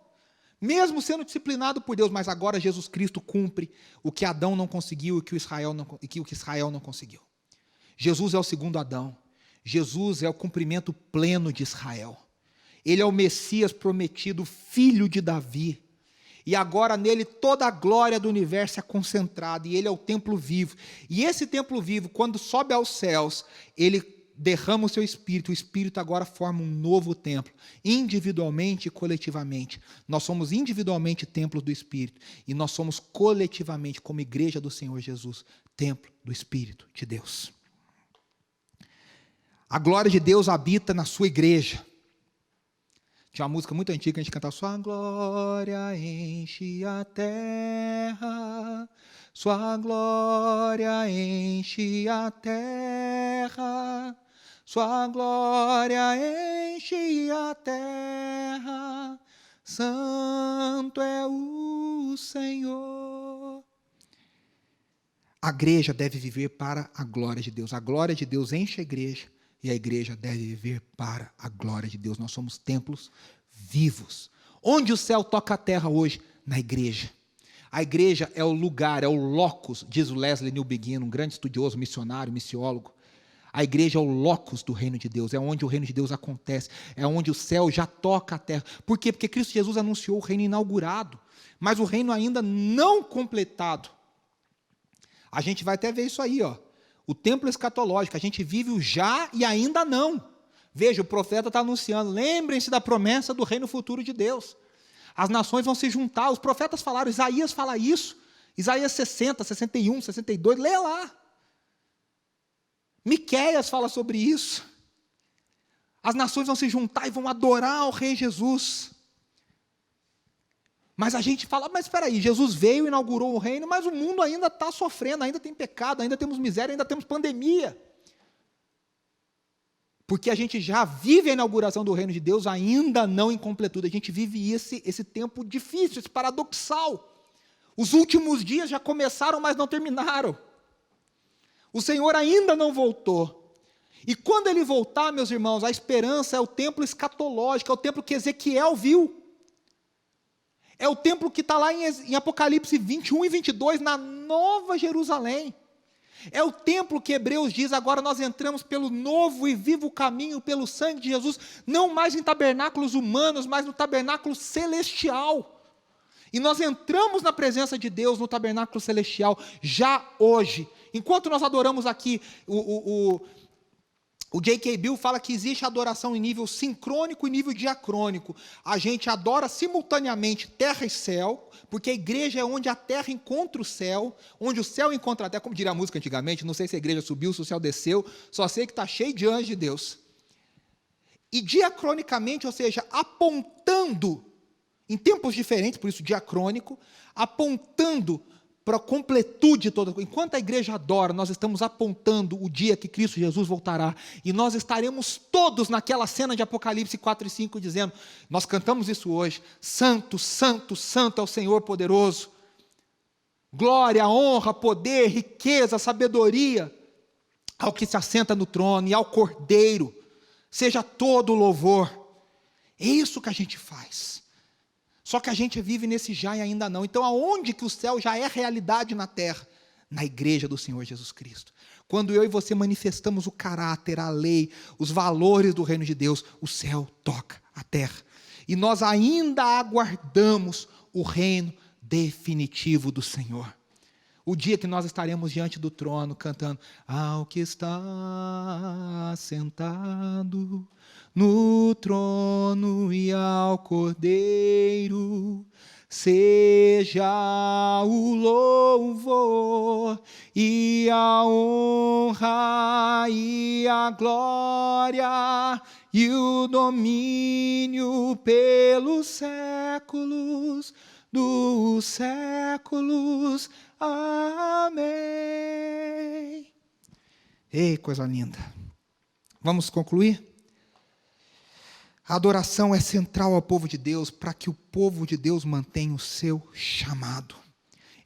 mesmo sendo disciplinado por Deus, mas agora Jesus Cristo cumpre o que Adão não conseguiu e que o que Israel não conseguiu. Jesus é o segundo Adão. Jesus é o cumprimento pleno de Israel. Ele é o Messias prometido, filho de Davi. E agora nele toda a glória do universo é concentrada, e ele é o templo vivo. E esse templo vivo, quando sobe aos céus, ele derrama o seu Espírito. O Espírito agora forma um novo templo, individualmente e coletivamente. Nós somos individualmente templos do Espírito, e nós somos coletivamente, como igreja do Senhor Jesus, templo do Espírito de Deus. A glória de Deus habita na sua igreja. Tinha uma música muito antiga que a gente cantava: sua glória enche a terra, sua glória enche a terra, sua glória enche a terra, santo é o Senhor. A igreja deve viver para a glória de Deus. A glória de Deus enche a igreja, e a igreja deve viver para a glória de Deus. Nós somos templos vivos. Onde o céu toca a terra hoje? Na igreja. A igreja é o lugar, é o locus, diz o Leslie Newbegin, um grande estudioso, missionário, missiólogo. A igreja é o locus do reino de Deus, é onde o reino de Deus acontece, é onde o céu já toca a terra. Por quê? Porque Cristo Jesus anunciou o reino inaugurado, mas o reino ainda não completado. A gente vai até ver isso aí, ó. O templo escatológico, a gente vive o já e ainda não. Veja, o profeta está anunciando: lembrem-se da promessa do reino futuro de Deus. As nações vão se juntar, os profetas falaram, Isaías fala isso. Isaías 60, 61, 62, leia lá. Miqueias fala sobre isso. As nações vão se juntar e vão adorar o Rei Jesus. Mas a gente fala, mas espera aí, Jesus veio, inaugurou o reino, mas o mundo ainda está sofrendo, ainda tem pecado, ainda temos miséria, ainda temos pandemia. Porque a gente já vive a inauguração do reino de Deus, ainda não em completude. A gente vive esse tempo difícil, esse paradoxal. Os últimos dias já começaram, mas não terminaram. O Senhor ainda não voltou. E quando Ele voltar, meus irmãos, a esperança é o templo escatológico, é o templo que Ezequiel viu. É o templo que está lá em Apocalipse 21 e 22, na Nova Jerusalém. É o templo que Hebreus diz, agora nós entramos pelo novo e vivo caminho, pelo sangue de Jesus, não mais em tabernáculos humanos, mas no tabernáculo celestial. E nós entramos na presença de Deus no tabernáculo celestial, já hoje. Enquanto nós adoramos aqui, o J.K. Bill fala que existe adoração em nível sincrônico e nível diacrônico. A gente adora simultaneamente terra e céu, porque a igreja é onde a terra encontra o céu, onde o céu encontra a terra, como diria a música antigamente, não sei se a igreja subiu, se o céu desceu, só sei que está cheio de anjos de Deus. E diacronicamente, ou seja, apontando, em tempos diferentes, por isso diacrônico, apontando para a completude toda. Enquanto a igreja adora, nós estamos apontando o dia que Cristo Jesus voltará, e nós estaremos todos naquela cena de Apocalipse 4 e 5, dizendo, nós cantamos isso hoje, santo, santo, santo é o Senhor poderoso, glória, honra, poder, riqueza, sabedoria, ao que se assenta no trono e ao Cordeiro, seja todo o louvor. É isso que a gente faz. Só que a gente vive nesse já e ainda não. Então, aonde que o céu já é realidade na terra? Na igreja do Senhor Jesus Cristo. Quando eu e você manifestamos o caráter, a lei, os valores do reino de Deus, o céu toca a terra. E nós ainda aguardamos o reino definitivo do Senhor. O dia que nós estaremos diante do trono cantando, ao que está sentado no trono e ao Cordeiro, seja o louvor e a honra e a glória e o domínio pelos séculos dos séculos. Amém. Ei, coisa linda. Vamos concluir? A adoração é central ao povo de Deus para que o povo de Deus mantenha o seu chamado.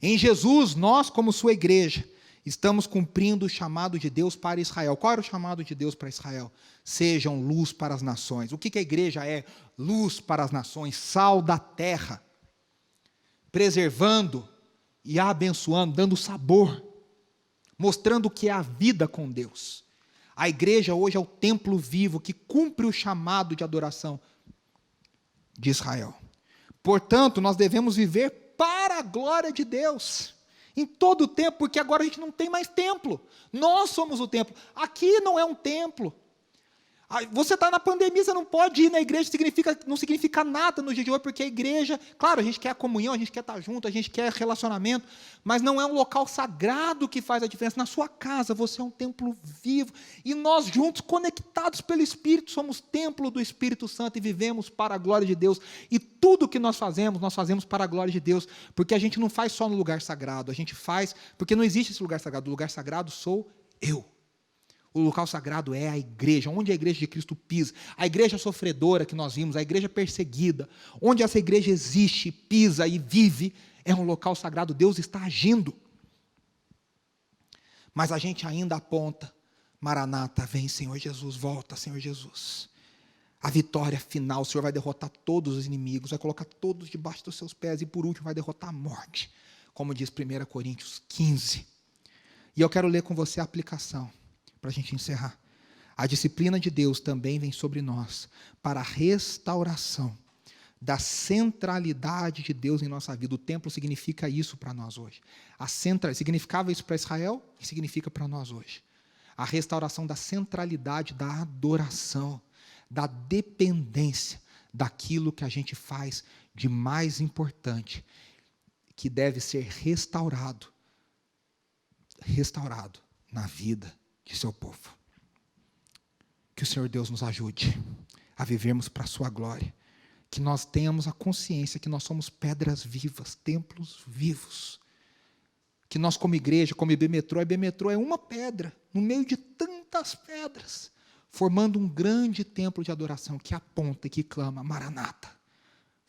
Em Jesus, nós, como sua igreja, estamos cumprindo o chamado de Deus para Israel. Qual era o chamado de Deus para Israel? Sejam luz para as nações. O que a igreja é? Luz para as nações, sal da terra, preservando e abençoando, dando sabor, mostrando o que é a vida com Deus. A igreja hoje é o templo vivo que cumpre o chamado de adoração de Israel. Portanto, nós devemos viver para a glória de Deus, em todo o tempo, porque agora a gente não tem mais templo. Nós somos o templo. Aqui não é um templo. Você está na pandemia, você não pode ir na igreja, não significa nada no dia de hoje, porque a igreja, claro, a gente quer a comunhão, a gente quer estar junto, a gente quer relacionamento, mas não é um local sagrado que faz a diferença. Na sua casa, você é um templo vivo, e nós juntos, conectados pelo Espírito, somos templo do Espírito Santo e vivemos para a glória de Deus, e tudo que nós fazemos para a glória de Deus, porque a gente não faz só no lugar sagrado, a gente faz, porque não existe esse lugar sagrado, o lugar sagrado sou eu. O local sagrado é a igreja, onde a igreja de Cristo pisa. A igreja sofredora que nós vimos, a igreja perseguida, onde essa igreja existe, pisa e vive, é um local sagrado. Deus está agindo. Mas a gente ainda aponta, Maranata, vem Senhor Jesus, volta Senhor Jesus. A vitória final, o Senhor vai derrotar todos os inimigos, vai colocar todos debaixo dos seus pés e por último vai derrotar a morte, como diz 1 Coríntios 15. E eu quero ler com você a aplicação, para a gente encerrar. A disciplina de Deus também vem sobre nós para a restauração da centralidade de Deus em nossa vida. O templo significa isso para nós hoje. Significava isso para Israel e significa para nós hoje. A restauração da centralidade da adoração, da dependência, daquilo que a gente faz de mais importante, que deve ser restaurado na vida de seu povo. Que o Senhor Deus nos ajude a vivermos para a sua glória, que nós tenhamos a consciência que nós somos pedras vivas, templos vivos, que nós como igreja, como IBMetrô, a IBMetrô é uma pedra no meio de tantas pedras, formando um grande templo de adoração que aponta e que clama: Maranata,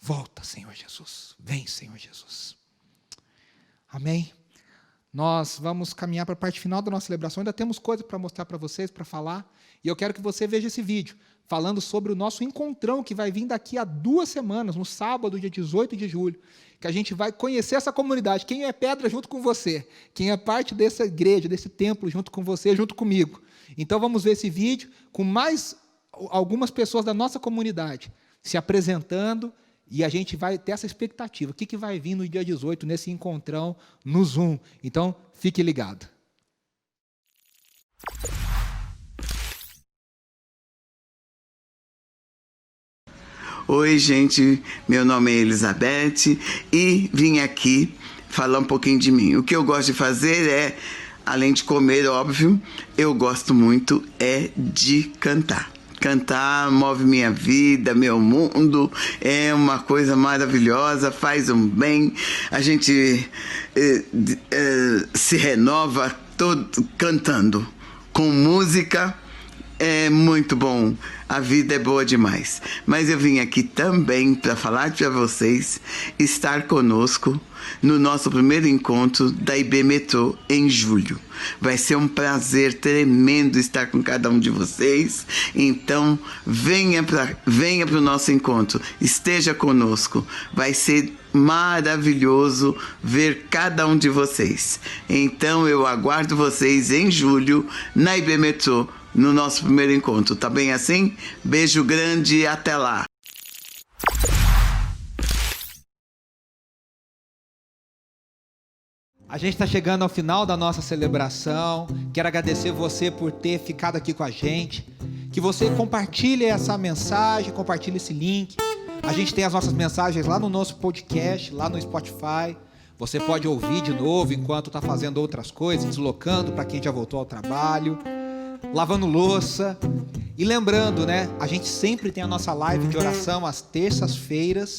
volta, Senhor Jesus, vem, Senhor Jesus. Amém? Nós vamos caminhar para a parte final da nossa celebração, ainda temos coisas para mostrar para vocês, para falar, e eu quero que você veja esse vídeo, falando sobre o nosso encontrão, que vai vir daqui a 2 semanas, no sábado, dia 18 de julho, que a gente vai conhecer essa comunidade, quem é pedra junto com você, quem é parte dessa igreja, desse templo junto com você, junto comigo. Então vamos ver esse vídeo com mais algumas pessoas da nossa comunidade se apresentando, e a gente vai ter essa expectativa, o que vai vir no dia 18, nesse encontrão, no Zoom. Então, fique ligado. Oi, gente, meu nome é Elizabeth e vim aqui falar um pouquinho de mim. O que eu gosto de fazer é, além de comer, óbvio, eu gosto muito de cantar. Cantar move minha vida, meu mundo, é uma coisa maravilhosa, faz um bem, a gente se renova todo cantando, com música, é muito bom, a vida é boa demais. Mas eu vim aqui também para falar para vocês, estar conosco no nosso primeiro encontro da IBMetrô em julho. Vai ser um prazer tremendo estar com cada um de vocês. Então, venha para o nosso encontro, esteja conosco. Vai ser maravilhoso ver cada um de vocês. Então, eu aguardo vocês em julho na IBMetrô, no nosso primeiro encontro. Tá bem assim? Beijo grande e até lá! A gente está chegando ao final da nossa celebração. Quero agradecer você por ter ficado aqui com a gente. Que você compartilhe essa mensagem, compartilhe esse link. A gente tem as nossas mensagens lá no nosso podcast, lá no Spotify. Você pode ouvir de novo enquanto está fazendo outras coisas, deslocando para quem já voltou ao trabalho, lavando louça. E lembrando, né? A gente sempre tem a nossa live de oração às terças-feiras,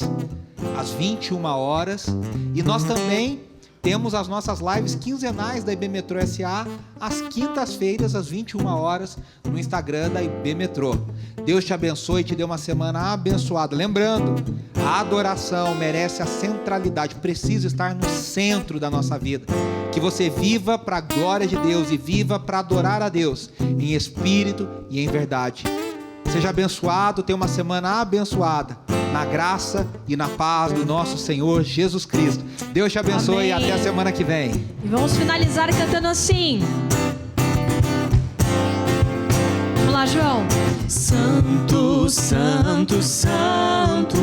às 21 horas. E nós também temos as nossas lives quinzenais da IBMetrô SA, às quintas-feiras, às 21 horas, no Instagram da IBMetrô. Deus te abençoe e te dê uma semana abençoada. Lembrando, a adoração merece a centralidade, precisa estar no centro da nossa vida. Que você viva para a glória de Deus e viva para adorar a Deus, em espírito e em verdade. Seja abençoado, tenha uma semana abençoada, na graça e na paz do nosso Senhor Jesus Cristo. Deus te abençoe. Amém. E até a semana que vem. E vamos finalizar cantando assim. Vamos lá, João. Santo, Santo, Santo,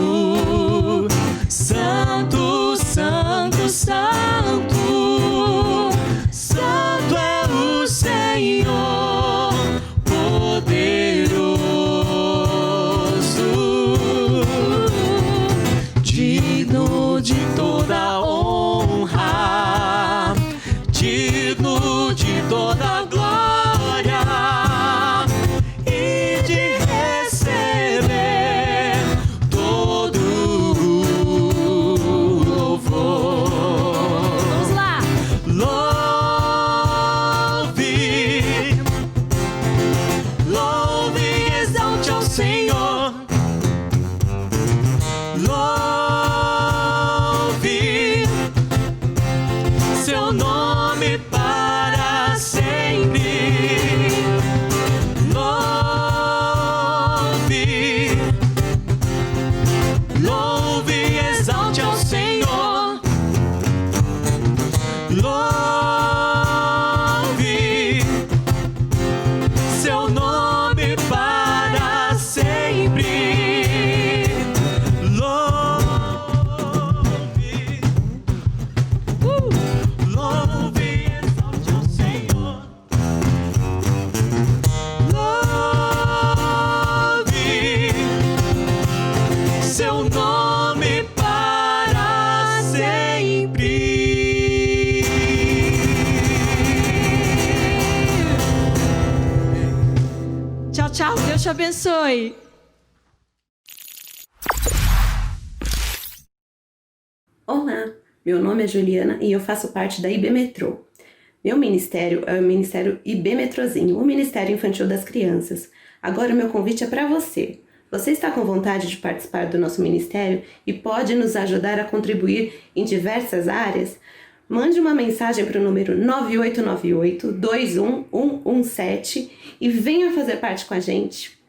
Santo, Santo, Santo, Santo é o Senhor, poderoso, digno de toda honra, digno de toda glória e de receber seu nome para sempre. Tchau, tchau. Deus te abençoe. Olá, meu nome é Juliana e eu faço parte da IB Metrô. Meu ministério é o Ministério IB Metrozinho, o Ministério Infantil das Crianças. Agora o meu convite é para você. Você está com vontade de participar do nosso ministério e pode nos ajudar a contribuir em diversas áreas? Mande uma mensagem para o número 9898-21117 e venha fazer parte com a gente.